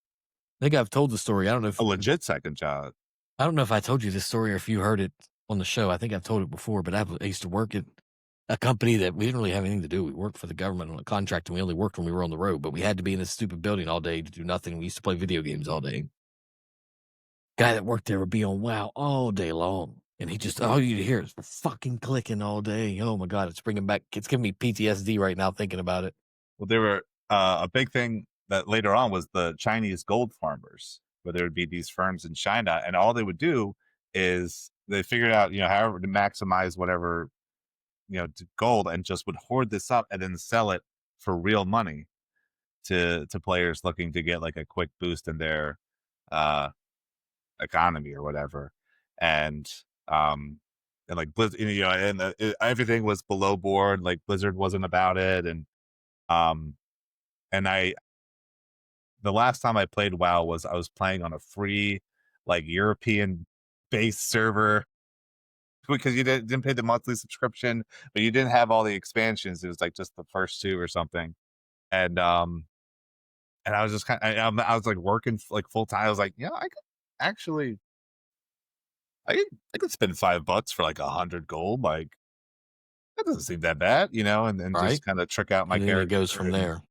I think I've told the story. I don't know if a legit second job. I don't know if I told you this story or if you heard it on the show. I think I've told it before, but I used to work at a company that we didn't really have anything to do. We worked for the government on a contract, and we only worked when we were on the road, but we had to be in this stupid building all day to do nothing. We used to play video games all day. Guy that worked there would be on WoW all day long, and he just, all you hear is fucking clicking all day. Oh my God, it's giving me PTSD right now thinking about it. Well, there were a big thing that later on was the Chinese gold farmers, where there would be these firms in China, and all they would do is they figured out, however to maximize whatever, to gold, and just would hoard this up and then sell it for real money. to players looking to get like a quick boost in their economy or whatever. And like Blizzard, and everything was below board. Like Blizzard wasn't about it, and um, and the last time I played WoW was I was playing on a free, like European based server because you didn't pay the monthly subscription, but you didn't have all the expansions. It was like just the first two or something, and I was just I was like working like full time. I was like, I could actually, I could spend $5 for like 100 gold. Like that doesn't seem that bad, and Right. just kind of trick out my And then character. it goes from there.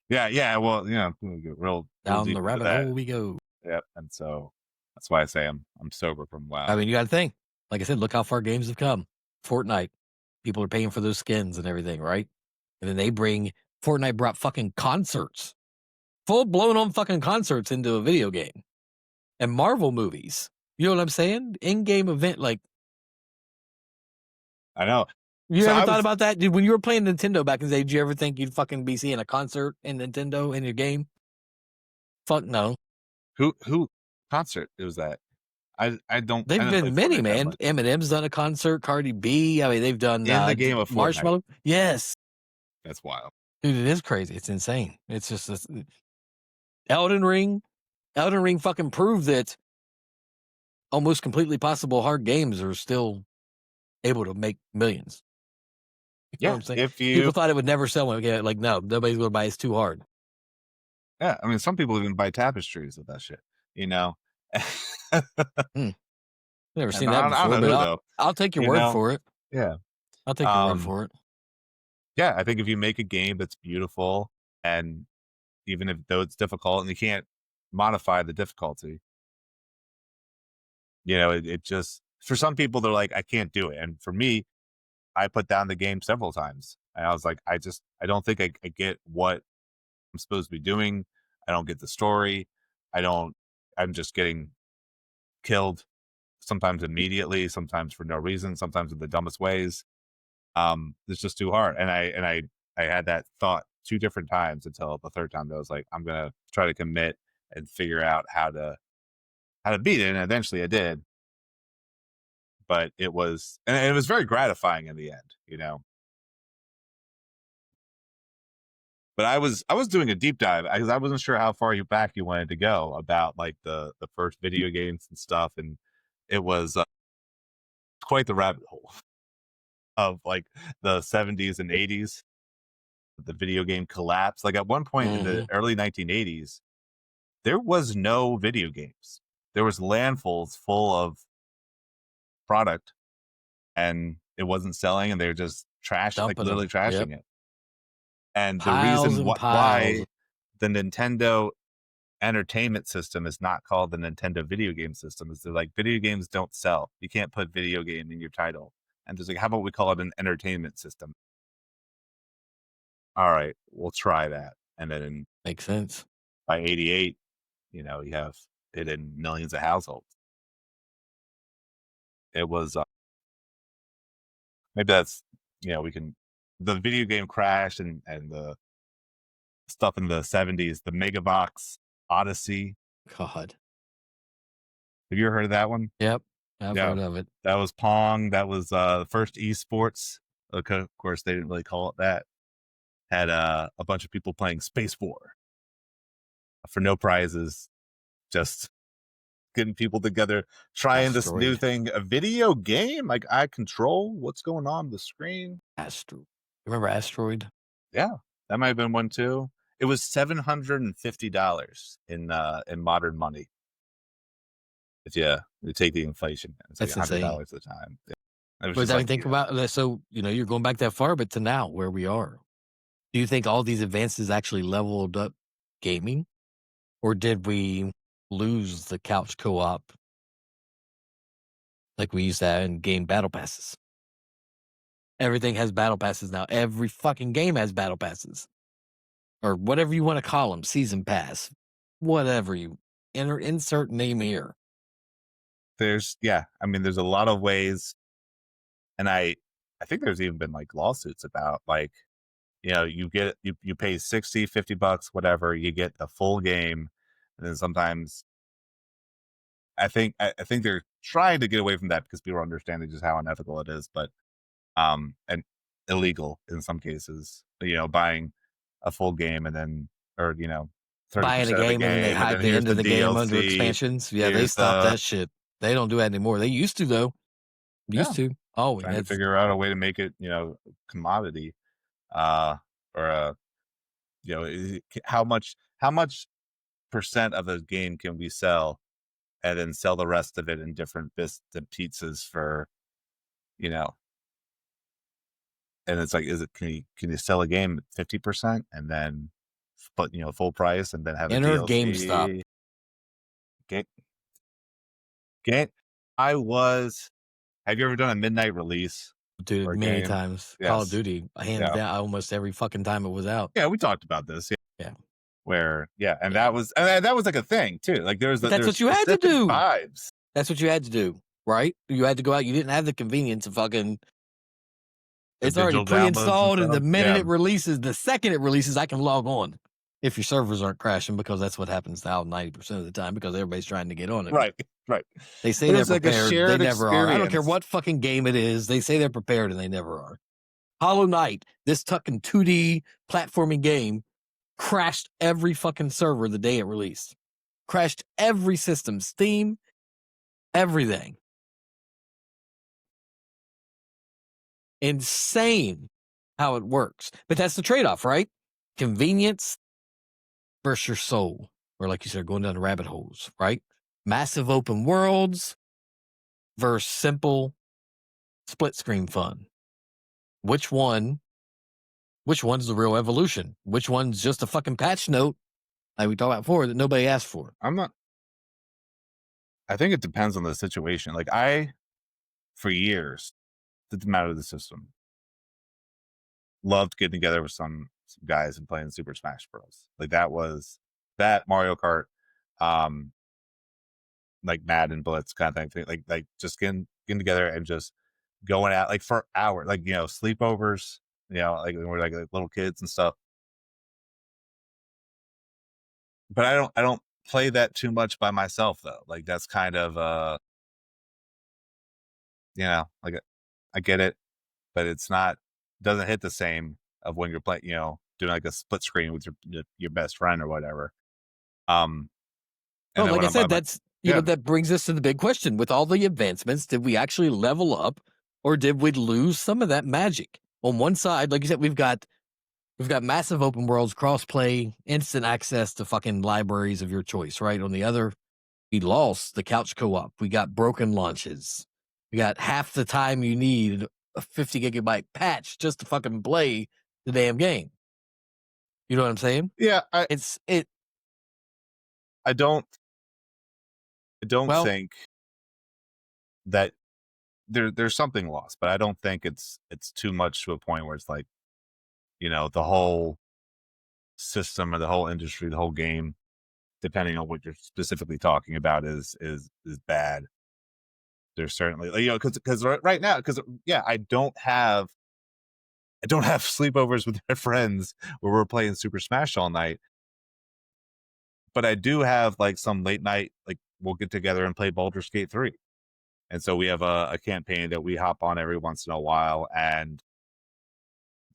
Yeah. Well, we get real Down deep the into rabbit that. hole we go. Yep. And so that's why I say I'm sober from WoW. I mean, you got to think. Like I said, look how far games have come. Fortnite, people are paying for those skins and everything, right? And then Fortnite brought fucking concerts, full blown on fucking concerts into a video game, and Marvel movies. You know what I'm saying? In-game event, like. I know. You ever thought about that? Dude, when you were playing Nintendo back in the day, did you ever think you'd fucking be seeing a concert in Nintendo in your game? Fuck no. Who concert was that? I don't. They've been many, man. Much. Eminem's done a concert. Cardi B. I mean, they've done in the game of Fortnite. Marshmallow. Yes, that's wild, dude. It is crazy. It's insane. It's just Elden Ring. Elden Ring fucking proved that almost completely possible hard games are still able to make millions. You know what I'm saying? People thought it would never sell. Like no, nobody's going to buy it. It's too hard. Yeah, I mean, some people even buy tapestries with that shit. Never seen that before, but I'll take your word for it. Yeah, I'll take your word for it. Yeah, I think if you make a game that's beautiful, and even though it's difficult, and you can't modify the difficulty, it just, for some people they're like, I can't do it, and for me, I put down the game several times, and I was like, I don't think I get what I'm supposed to be doing. I don't get the story. I'm just getting killed, sometimes immediately, sometimes for no reason, sometimes in the dumbest ways. It's just too hard. And I had that thought 2 different times until the third time that I was like, I'm gonna try to commit and figure out how to beat it. And eventually I did. But it was very gratifying in the end, But I was doing a deep dive because I wasn't sure how far back you wanted to go about like the first video games and stuff, and it was quite the rabbit hole of like the 70s and 80s, the video game collapse. Like at one point in the early 1980s, there was no video games. There was landfills full of product, and it wasn't selling, and they were just literally trashing it. And the reason why the Nintendo Entertainment System is not called the Nintendo Video Game System is they're like, video games don't sell. You can't put video game in your title. And there's like, how about we call it an entertainment system? All right, we'll try that. And then makes sense. By 88, you have it in millions of households. It was maybe that's the video game crash and the stuff in the 70s, the Megabox Odyssey. God. Have you ever heard of that one? Yep. I've heard of it. That was Pong. That was the first esports. Of course, they didn't really call it that. Had a bunch of people playing Space War for no prizes, just getting people together, trying this new thing, a video game. Like, I control what's going on the screen. Remember Asteroid? Yeah, that might have been one too. It was $750 in modern money. If you take the inflation, it's like $100 at the time. Yeah. But I think about that. So you're going back that far, but to now where we are, do you think all these advances actually leveled up gaming, or did we lose the couch co-op like we used to have in game battle passes? Everything has battle passes now. Every fucking game has battle passes, or whatever you want to call them, season pass, whatever you insert name here. There's a lot of ways, and I think there's even been like lawsuits about like, you get you pay $60-$50, whatever, you get the full game. And then sometimes I think they're trying to get away from that because people are understanding just how unethical it is, but and illegal in some cases. Buying a full game and then, or 30% Buying a of the game and then they game, and hide then the here's end of the game under DLC. expansions. Yeah, they Here's stopped the that shit. They don't do that anymore. They used to though. Used to. Oh, trying to figure out a way to make it, commodity, or how much percent of a game can we sell, and then sell the rest of it in different bits and pizzas for, and it's like, can you sell a game at 50% and then split, full price, and then have Enter a DLC? GameStop. Game. Have you ever done a midnight release? Dude, many times. Call of Yes. Duty, hands down, almost every fucking time it was out. Yeah, we talked about this. Yeah. Where, and that was like a thing too. Like there's That's what you had to do. Vibes. That's what you had to do, right? You had to go out. You didn't have the convenience of fucking. It's already pre-installed, and the minute it releases, the second it releases, I can log on. If your servers aren't crashing, because that's what happens now 90% of the time, because everybody's trying to get on it. Right. They say they're like prepared. They never are. I don't care experience. what fucking game it is. They say they're prepared, and they never are. Hollow Knight, this fucking 2D platforming game, crashed every fucking server the day it released. Crashed every system, Steam, everything. Insane how it works. But that's the trade-off, right? Convenience versus your soul. Or like you said, going down the rabbit holes, right? Massive open worlds versus simple split screen fun. Which one's the real evolution? Which one's just a fucking patch note, like we talked about before, that nobody asked for? I think it depends on the situation. Like for years, didn't matter the system, loved getting together with some guys and playing Super Smash Bros. Like that Mario Kart, like Madden Blitz kind of thing. Like just getting together and just going out like for hours, like sleepovers, like when we're like little kids and stuff. But I don't play that too much by myself though. Like that's kind of like I get it, but it's not, doesn't hit the same of when you're playing, doing like a split screen with your best friend or whatever. Well, like I said, that's that brings us to the big question. With all the advancements, did we actually level up, or did we lose some of that magic? On one side, like you said, we've got massive open worlds, cross-play, instant access to fucking libraries of your choice, right? On the other, we lost the couch co-op. We got broken launches. We got half the time you need a 50 gigabyte patch just to fucking play the damn game. You know what I'm saying? Yeah. I don't think that there's something lost, but I don't think it's too much to a point where it's like, the whole system or the whole industry, the whole game, depending on what you're specifically talking about, is bad. There's certainly, because right now, I don't have sleepovers with my friends where we're playing Super Smash all night, but I do have like some late night, like we'll get together and play Baldur's Gate 3. And so we have a campaign that we hop on every once in a while, and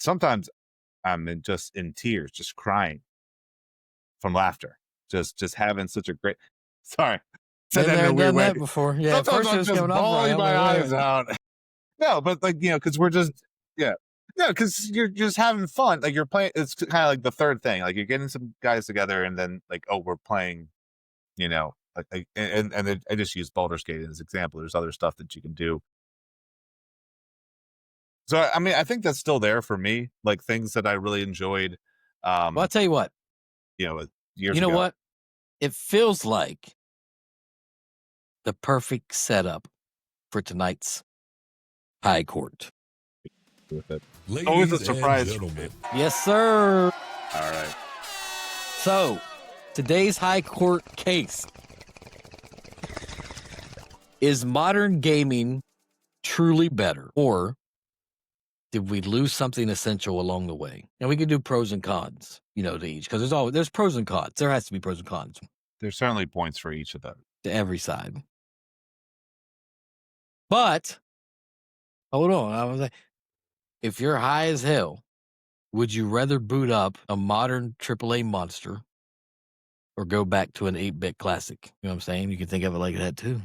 sometimes I'm just in tears, just crying from laughter, just having such a great. Sorry, said that in a weird way. That before, yeah. Sometimes I'm just bawling my eyes out. No, but like because we're just because you're just having fun. Like you're playing. It's kind of like the third thing. Like you're getting some guys together, and then like, oh, we're playing. And I just use Baldur's Gate as an example. There's other stuff that you can do. So, I mean, I think that's still there for me, like things that I really enjoyed. Well, I'll tell you what. Years you know ago. what? It feels like the perfect setup for tonight's High Court. With it. Always a surprise. Yes, sir. All right. So, today's High Court case. Is modern gaming truly better, or did we lose something essential along the way? And we can do pros and cons, to each, because there's pros and cons. There has to be pros and cons There's certainly points for each of them. to every side. But hold on, I was like, if you're high as hell, would you rather boot up a modern AAA monster or go back to an 8-bit classic? You know what I'm saying? You can think of it like that too.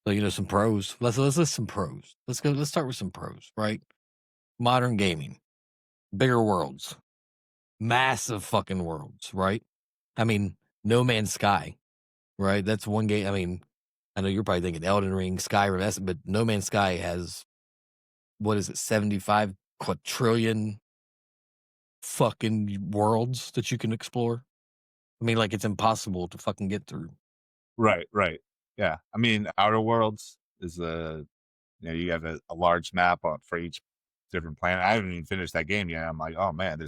So some pros. Let's list some pros. Let's start with some pros, right? Modern gaming, bigger worlds, massive fucking worlds, right? I mean, No Man's Sky, right? That's one game. I mean, I know you're probably thinking Elden Ring, Skyrim, but No Man's Sky has, what is it, 75 quadrillion fucking worlds that you can explore. I mean, like, it's impossible to fucking get through. Right. Yeah. I mean, Outer Worlds is you have a large map for each different planet. I haven't even finished that game yet. I'm like, oh man,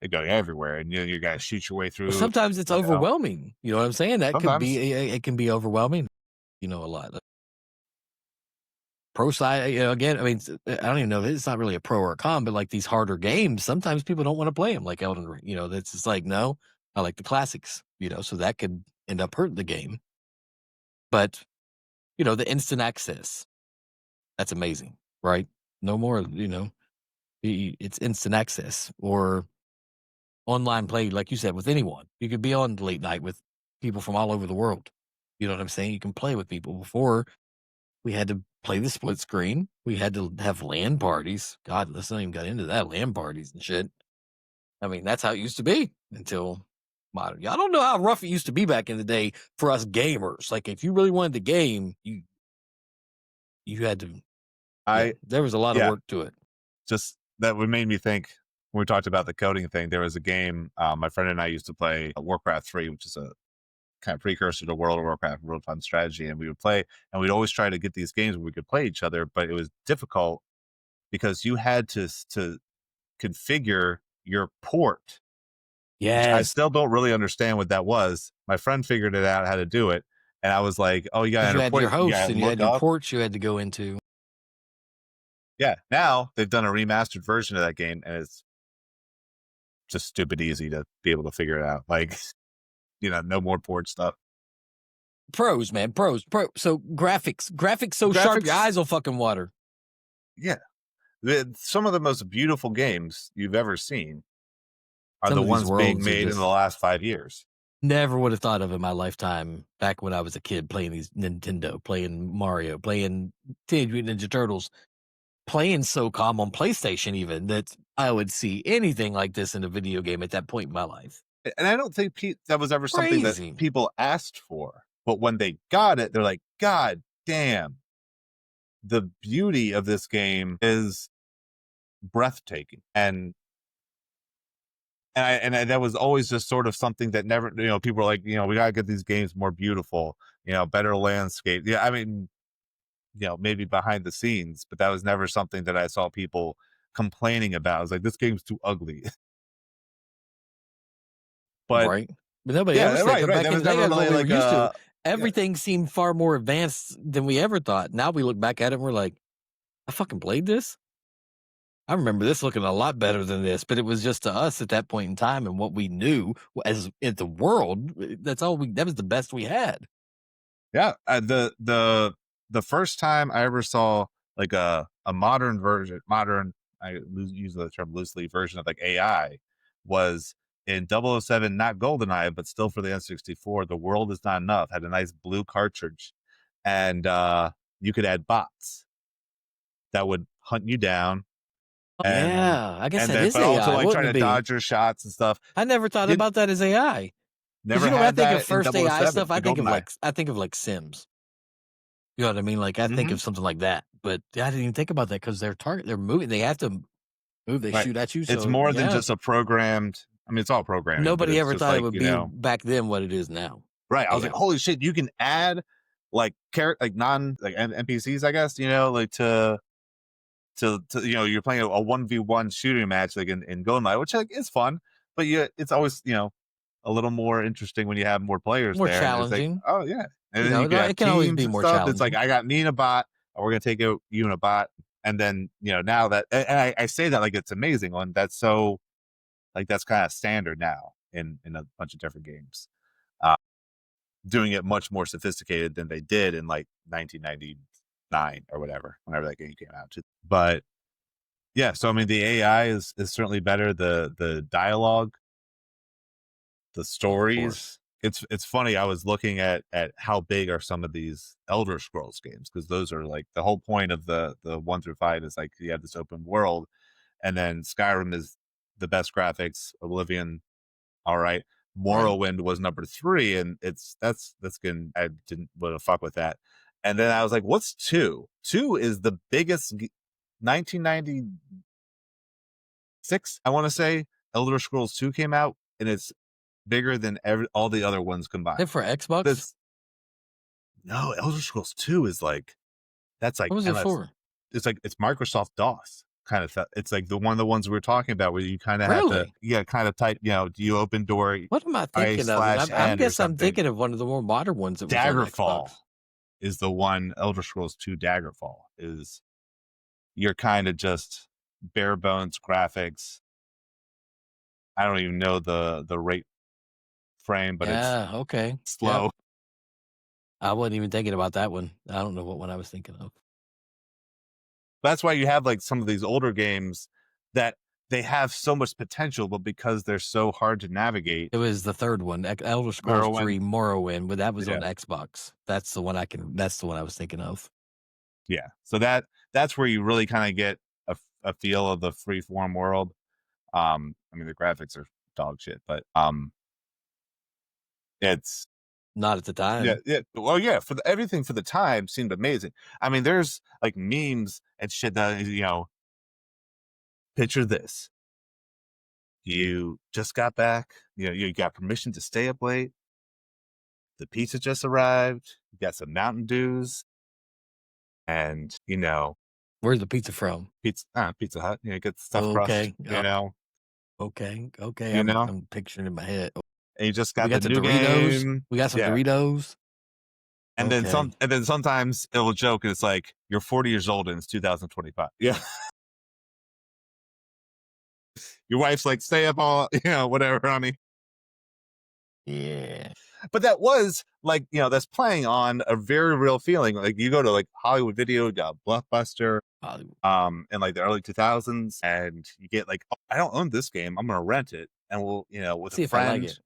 they go everywhere, and you guys shoot your way through. Sometimes it's overwhelming. You know what I'm saying? That Sometimes. could be, it can be overwhelming, a lot. Pro side, again, I mean, I don't even know if it's not really a pro or a con, but like these harder games, sometimes people don't want to play them, like Elden Ring. That's just like, no, I like the classics, so that could end up hurting the game. But, the instant access, that's amazing, right? No more, it's instant access or online play, like you said, with anyone. You could be on late night with people from all over the world. You know what I'm saying? You can play with people. Before, we had to play the split screen. We had to have LAN parties. God, let's not even get into that. LAN parties and shit. I mean, that's how it used to be until modern. I don't know how rough it used to be back in the day for us gamers. Like, if you really wanted to game, you had to. There was a lot of work to it. Just that what made me think when we talked about the coding thing. There was a game my friend and I used to play, Warcraft 3, which is a kind of precursor to World of Warcraft, World Fun Strategy, and we would play, and we'd always try to get these games where we could play each other, but it was difficult because you had to configure your port. Yeah, I still don't really understand what that was. My friend figured it out how to do it, and I was like, "Oh, you got your host and you had your ports you had to go into." Yeah, now they've done a remastered version of that game, and it's just stupid easy to be able to figure it out. Like, no more port stuff. Pros, man, pros. So graphics so sharp your eyes will fucking water. Yeah. Some of the most beautiful games you've ever seen are the ones being made in the last 5 years. Never would have thought of in my lifetime back when I was a kid playing these Nintendo, playing Mario, playing Teenage Mutant Ninja Turtles, playing SOCOM on PlayStation even, that I would see anything like this in a video game at that point in my life. And I don't think that was ever something that people asked for. But when they got it, they're like, God damn. The beauty of this game is breathtaking. And that was always just sort of something that never, people were like, we got to get these games more beautiful, better landscape. Yeah, I mean, maybe behind the scenes, but that was never something that I saw people complaining about. I was like, this game's too ugly. But right. But nobody ever said that back in the day, we were used to. Everything seemed far more advanced than we ever thought. Now we look back at it and we're like, I fucking played this? I remember this looking a lot better than this, but it was just to us at that point in time and what we knew as in the world. That was the best we had. Yeah. The first time I ever saw like a modern version, I use the term loosely, version of like AI was in 007, not GoldenEye, but still for the N64, The World Is Not Enough, had a nice blue cartridge, and you could add bots that would hunt you down. I guess that is AI. Also, like trying to dodge your shots and stuff. I never thought about that as AI. Never had that. I think of first AI stuff. I think of like Sims. You know what I mean? Like I think of something like that. But I didn't even think about that because they're moving. They have to move. They shoot at you. So, it's more than just a programmed. I mean, it's all programmed. Nobody ever thought it would be back then what it is now. Right. I was like, holy shit! You can add like NPCs, I guess. Like to you're playing a 1v1 shooting match like in GoldenEye, which like is fun, but it's always a little more interesting when you have more players, more there. challenging. Like, oh yeah, and then it can always be more challenging. It's like I got me and a bot, and we're gonna take out you and a bot, And then, now that, and I say that like it's amazing one. That's so, like, that's kind of standard now in a bunch of different games. Doing it much more sophisticated than they did in like 1999 or whatever, whenever that game came out. But yeah, so I mean, the AI is certainly better. The dialogue, the stories. It's funny. I was looking at how big are some of these Elder Scrolls games, because those are like the whole point of the 1 through 5 is like you have this open world, and then Skyrim is the best graphics. Oblivion, all right. Morrowind was number 3, and that's good. I didn't want to fuck with that. And then I was like, what's 2? 2 is the biggest. 1996, I want to say, Elder Scrolls 2 came out, and it's bigger than all the other ones combined. For Xbox? No, Elder Scrolls 2 is like, that's like, what was it for? It's like, it's Microsoft DOS kind of. It's like one of the ones we were talking about, where you kind of have to, kind of type. Do you open door? What am I thinking of? I guess I'm thinking of one of the more modern ones. That Daggerfall is the one. Elder Scrolls 2 Daggerfall is, you're kind of just bare bones graphics. I don't even know the rate frame, but it's okay, slow. Yep. I wasn't even thinking about that one. I don't know what one I was thinking of. That's why you have like some of these older games that they have so much potential, but because they're so hard to navigate. It was the third one, Elder Scrolls 3 Morrowind, but that was on Xbox. That's the one that's the one I was thinking of. Yeah. So that's where you really kind of get a feel of the freeform world. I mean, the graphics are dog shit, but it's not at the time. Yeah. Well, yeah, everything for the time seemed amazing. I mean, there's like memes and shit that, picture this. You just got back, you got permission to stay up late. The pizza just arrived. You got some Mountain Dews. And, where's the pizza from? Pizza Hut. Get stuff crushed, Okay. I'm picturing in my head. And you just got the new Doritos. game. We got some Doritos. And then sometimes it'll joke, and it's like, you're 40 years old and it's 2025. Yeah. Your wife's like, stay up all, whatever, honey. Yeah. But that was like, that's playing on a very real feeling. Like, you go to like Hollywood Video, Blockbuster, in like the early 2000s, and you get like, oh, I don't own this game, I'm gonna rent it, and we'll, with see a friend, if I like it.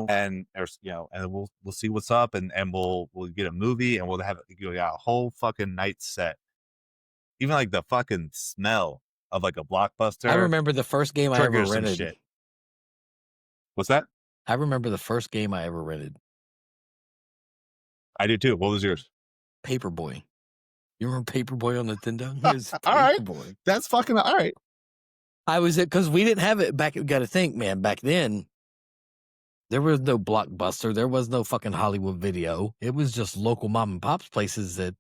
And there's, and we'll see what's up, and we'll get a movie, and we'll have a whole fucking night set. Even like the fucking smell of like a Blockbuster. I remember the first game I ever rented. Shit. What's that? I remember the first game I ever rented. I do too. What was yours? Paperboy. You remember Paperboy on Nintendo? All right. That's fucking all right. I was because we didn't have it back. You got to think, man. Back then, there was no Blockbuster. There was no fucking Hollywood Video. It was just local mom and pops places that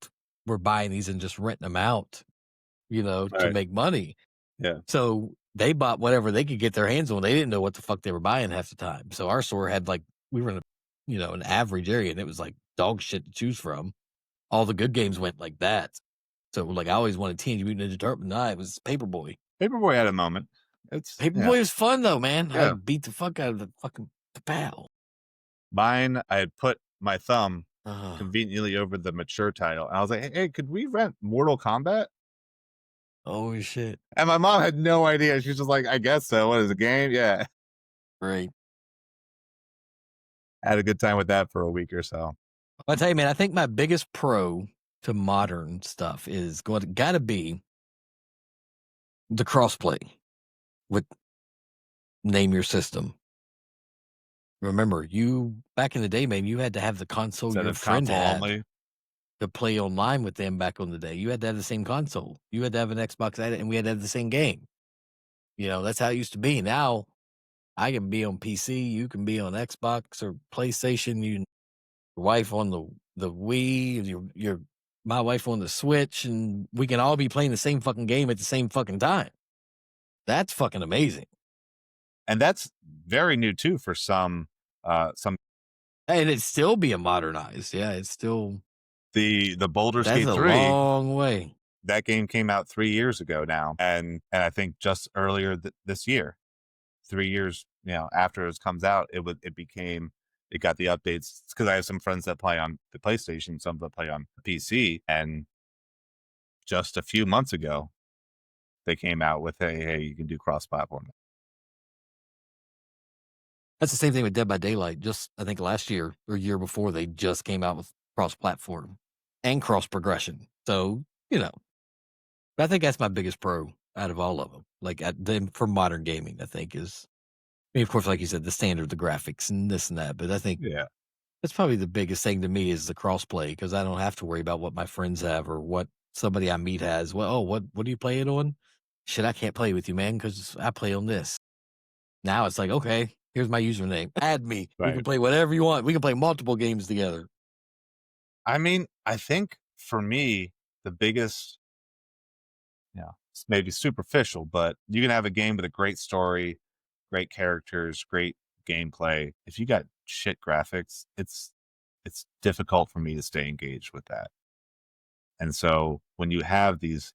were buying these and just renting them out, to make money. Yeah. So they bought whatever they could get their hands on. They didn't know what the fuck they were buying half the time. So our store had we were in an average area, and it was like dog shit to choose from. All the good games went like that. So I always wanted Teenage Mutant Ninja Turtles. No, it was Paperboy. Paperboy had a moment. Paperboy was fun though, man. Yeah. I beat the fuck out of the fucking pal. Mine, I had put my thumb conveniently over the mature title, and I was like, hey, could we rent Mortal Kombat? Oh shit. And my mom had no idea. She was just like, I guess so. What is a game? Yeah. Right. I had a good time with that for a week or so. I'll tell you, man, I think my biggest pro to modern stuff is gotta be the crossplay with Name Your System. Remember, back in the day, man, you had to have the console your friend had to play online with them back on the day. You had to have the same console. You had to have an Xbox, and we had to have the same game. That's how it used to be. Now, I can be on PC, you can be on Xbox or PlayStation, your wife on the Wii, my wife on the Switch, and we can all be playing the same fucking game at the same fucking time. That's fucking amazing. And that's very new too for some. And it's still being modernized. Yeah, it's still the Baldur Skate 3. That's a long way. that game came out 3 years ago now, and I think just earlier this year, 3 years, after it comes out, it got the updates because I have some friends that play on the PlayStation, some that play on PC, and just a few months ago, they came out with, hey, you can do cross-platform. That's the same thing with Dead by Daylight. Just I think last year or year before, they just came out with cross-platform and cross-progression. So, I think that's my biggest pro out of all of them. Like for modern gaming, I think is, I mean, of course, like you said, the standard, the graphics and this and that. But I think Yeah. that's probably the biggest thing to me is the crossplay because I don't have to worry about what my friends have or what somebody I meet has. Well, what do you play it on? Shit, I can't play with you, man, because I play on this. Now it's like, okay, here's my username. Add me. We Right. can play whatever you want. We can play multiple games together. I mean, I think for me, the biggest, it's maybe superficial, but you can have a game with a great story, great characters, great gameplay. If you got shit graphics, it's difficult for me to stay engaged with that. And so when you have these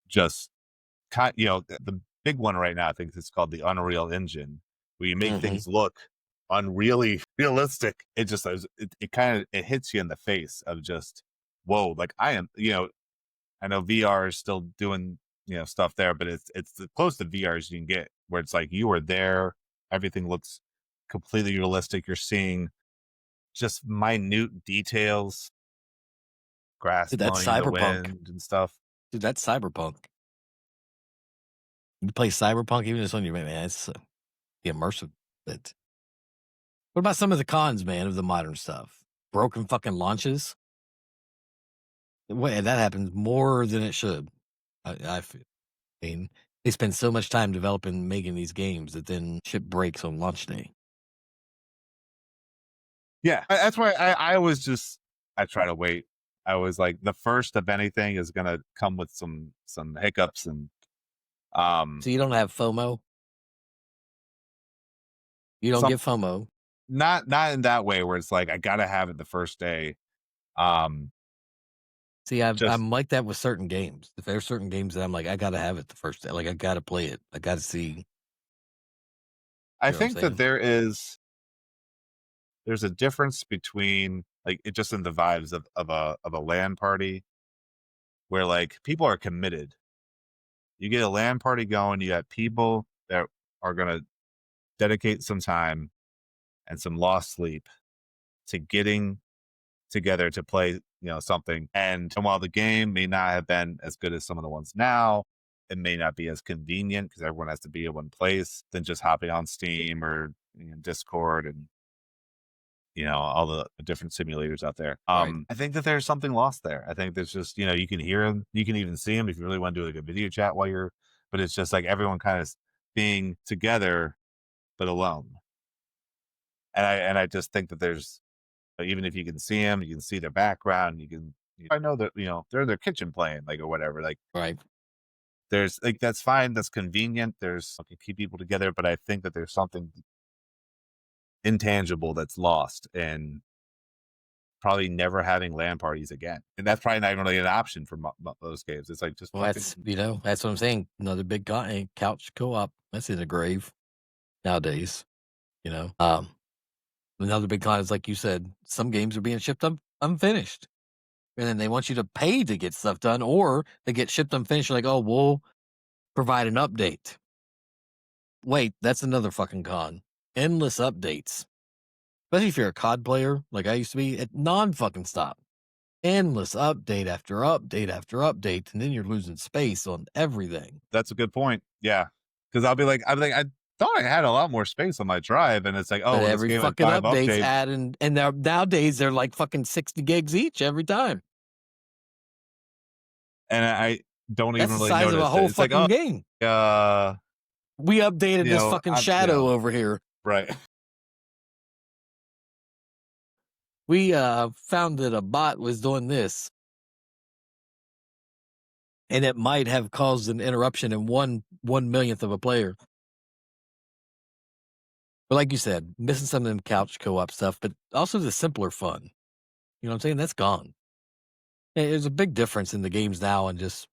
just the big one right now, I think it's called the Unreal Engine, where you make things look unreally realistic. It just it kind of it hits you in the face of just, whoa, like I am, I know VR is still doing stuff there, but it's the close to VR as you can get, where it's like you are there, everything looks completely realistic. You're seeing just minute details, grass Dude, that's blowing in the cyberpunk. wind and stuff. Dude, that's cyberpunk. You play cyberpunk even just on your man. It's the immersive bit. What about some of the cons, man, of the modern stuff? Broken fucking launches. That happens more than it should. I feel. I mean, they spend so much time developing, making these games that then shit breaks on launch day. Yeah, that's why I always I try to wait. I was like, the first of anything is gonna come with some hiccups and So you don't have FOMO? You don't some get FOMO? not in that way where it's like I gotta have it the first day. See, Just I'm like that with certain games. If there's certain games that I'm like, I gotta have it the first day. Like I gotta play it. I gotta see. I You know what I'm think that saying? there's a difference between like it just in the vibes of a LAN party where like people are committed. You get a LAN party going, you got people that are gonna dedicate some time and some lost sleep to getting together to play, something. And while the game may not have been as good as some of the ones now, it may not be as convenient because everyone has to be in one place than just hopping on Steam or Discord and all the different simulators out there. Right. I think that there's something lost there. I think there's just you can hear them, you can even see them if you really want to do like a video chat but it's just like everyone kind of being together but alone. And I just think that there's, even if you can see them, you can see their background, I know that they're in their kitchen playing like or whatever, like Right. there's like that's fine, that's convenient, there's okay, keep people together, but I think that there's something intangible that's lost and probably never having LAN parties again, and that's probably not even really an option for those games. It's like just Well, that's that's what I'm saying. Another big couch co-op. That's in the grave nowadays. Another big con is like you said, some games are being shipped unfinished, and then they want you to pay to get stuff done, or they get shipped unfinished. Like, oh, we'll provide an update. Wait, that's another fucking con. Endless updates, especially if you're a COD player, like I used to be, at non-fucking stop. Endless update after update after update, and then you're losing space on everything. That's a good point. Yeah, because I thought I had a lot more space on my drive, and it's like, oh, But well, this every game had fucking 5 update's updates, adding, and nowadays they're like fucking 60 gigs each every time. and I don't That's even the really size of a notice whole it. It's like, fucking oh, game. uh, We updated this fucking shadow over here. right. We found that a bot was doing this, and it might have caused an interruption in one millionth of a player. But like you said, missing some of them couch co-op stuff, but also the simpler fun. You know what I'm saying? That's gone. There's a big difference in the games now and just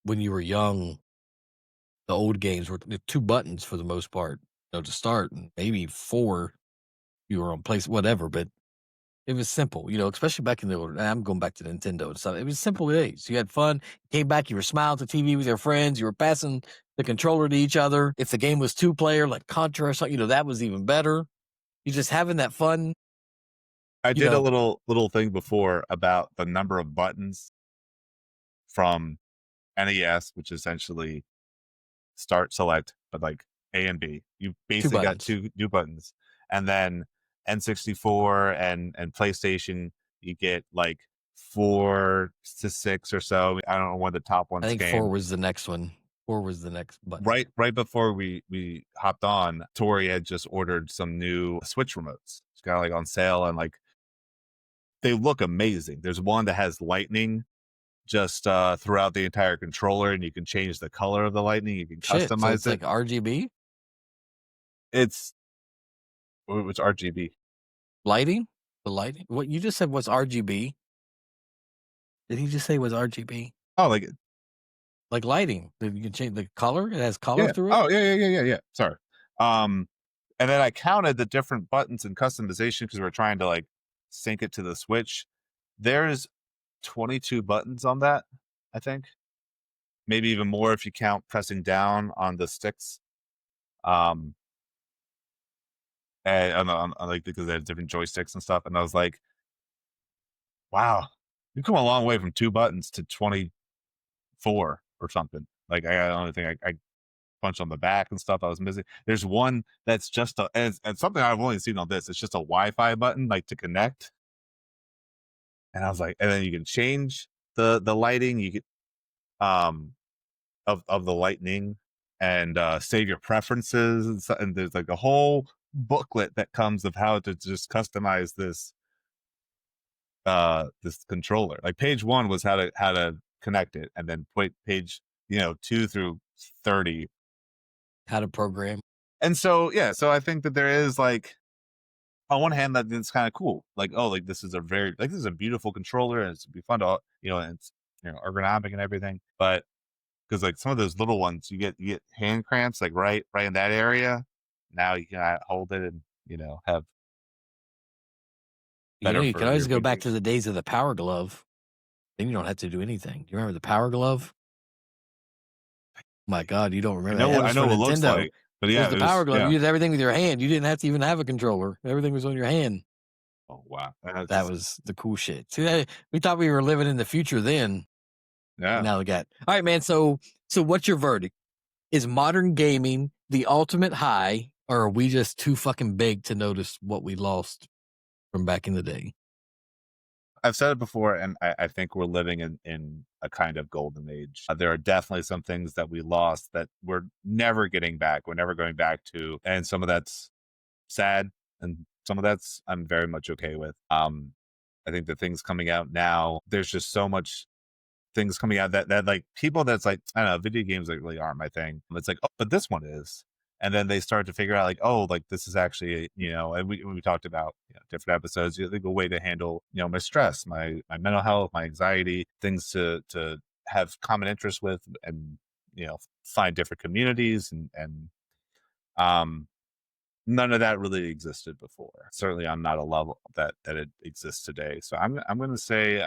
when you were young. The old games were 2 buttons for the most part, to start, and maybe 4 you were on place whatever, but it was simple, especially back in the old. I'm going back to Nintendo and stuff. It was simple days. You had fun, came back, you were smiling at the TV with your friends, you were passing the controller to each other. If the game was 2-player, like Contra or something, that was even better. You just having that fun. I did a little thing before about the number of buttons from NES, which essentially start, select, but like A and B. You basically got two buttons. And then N64 and PlayStation, you get like 4 to 6 or so. I don't know when the top ones I think came. 4 was the next one. 4 was the next button. Right before we hopped on, Tori had just ordered some new Switch remotes. It's got like on sale, and like they look amazing. There's one that has lightning just throughout the entire controller, and you can change the color of the lightning. You can customize so it's it. like RGB? It's RGB. Lighting? The lighting? What you just said was RGB. Did he just say was RGB? Oh, like lighting. You can change the color. It has color through it. Oh, yeah. Sorry. And then I counted the different buttons and customization because we're trying to like sync it to the Switch. There's 22 buttons on that, I think. Maybe even more if you count pressing down on the sticks. And on like because they have different joysticks and stuff. And I was like, wow, you've come a long way from 2 buttons to 24 or something. Like I only think I punched on the back and stuff I was missing. There's one that's just and something I've only seen on this. It's just a Wi-Fi button, like to connect. And I was like, and then you can change the lighting. You could of the lightning and save your preferences and there's like a whole booklet that comes of how to just customize this controller. Like page 1 was how to connect it, and then page 2 through 30 how to program. And so so I think that there is like on one hand that it's kind of cool, like like this is a beautiful controller and it's be fun to and it's ergonomic and everything, but because like some of those little ones you get hand cramps like right in that area. Now you can hold it and have better. You can always go back to the days of the Power Glove. Then you don't have to do anything. You remember the Power Glove? My God, you don't remember? I know what it looks like, but yeah, it was the Power Glove. You did everything with your hand. You didn't have to even have a controller. Everything was on your hand. Oh wow, that was the cool shit. See, we thought we were living in the future then. Yeah. Now we got. All right, man. So what's your verdict? Is modern gaming the ultimate high, or are we just too fucking big to notice what we lost from back in the day? I've said it before, and I think we're living in a kind of golden age. There are definitely some things that we lost that we're never getting back. We're never going back to, and some of that's sad, and some of that's I'm very much okay with. I think the things coming out now, there's just so much things coming out that like people that's like, I don't know, video games like really aren't my thing. It's like, oh, but this one is. And then they start to figure out like, oh, like this is actually, and we talked about different episodes, like a way to handle, my stress, my mental health, my anxiety, things to have common interests with, and, find different communities and none of that really existed before. Certainly on not a level that it exists today. So I'm going to say,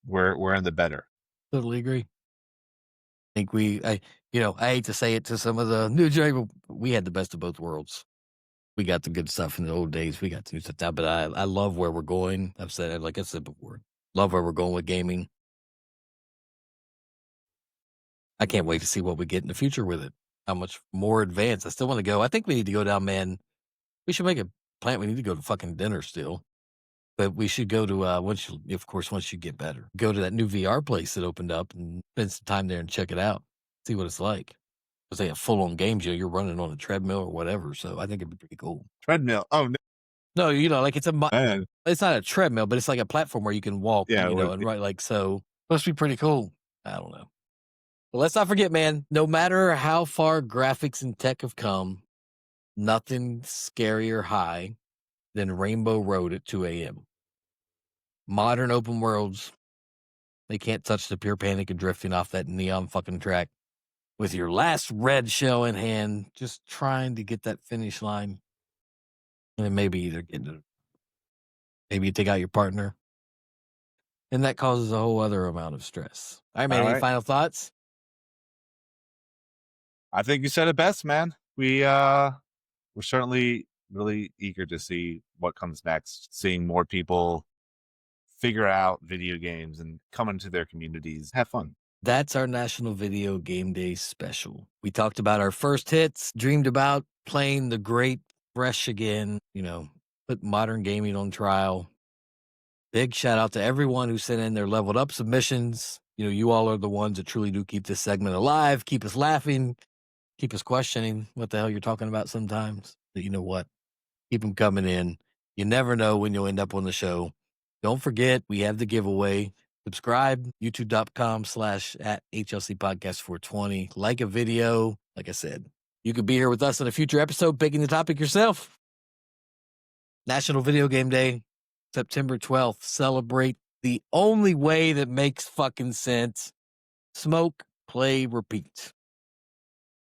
we're in the better. Totally agree. I think I hate to say it to some of the new generation, we had the best of both worlds. We got the good stuff in the old days. We got the new stuff now, but I love where we're going. I've said it, like I said before, love where we're going with gaming. I can't wait to see what we get in the future with it. How much more advanced. I still want to go. I think we need to go down, man. We should make a plan. We need to go to fucking dinner still. But we should go to, once you get better, go to that new VR place that opened up and spend some time there and check it out. See what it's like. Because they have full-on games, you're running on a treadmill or whatever. So I think it'd be pretty cool. Treadmill? Oh, no. No, like it's it's not a treadmill, but it's like a platform where you can walk, and right, like, so must be pretty cool. I don't know. But let's not forget, man, no matter how far graphics and tech have come, nothing scarier high than Rainbow Road at 2 a.m. modern open worlds, they can't touch the pure panic of drifting off that neon fucking track with your last red shell in hand, just trying to get that finish line. And then maybe maybe you take out your partner. And that causes a whole other amount of stress. All right, man. All Any right. final thoughts? I think you said it best, man. We're certainly really eager to see what comes next, seeing more people figure out video games and come into their communities, have fun. That's our National Video Game Day special. We talked about our first hits, dreamed about playing the great fresh again, put modern gaming on trial. Big shout out to everyone who sent in their leveled up submissions. You all are the ones that truly do keep this segment alive, keep us laughing, keep us questioning what the hell you're talking about sometimes. But you know what? Keep them coming in. You never know when you'll end up on the show. Don't forget, we have the giveaway. Subscribe, youtube.com/@HLC Podcast 420. Like a video. Like I said, you could be here with us in a future episode picking the topic yourself. National Video Game Day, September 12th. Celebrate the only way that makes fucking sense. Smoke, play, repeat.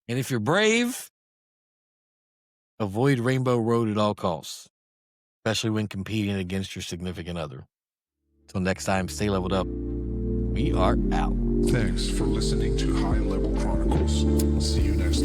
And if you're brave, avoid Rainbow Road at all costs, especially when competing against your significant other. Till next time, stay leveled up. We are out. Thanks for listening to High Level Chronicles. See you next time.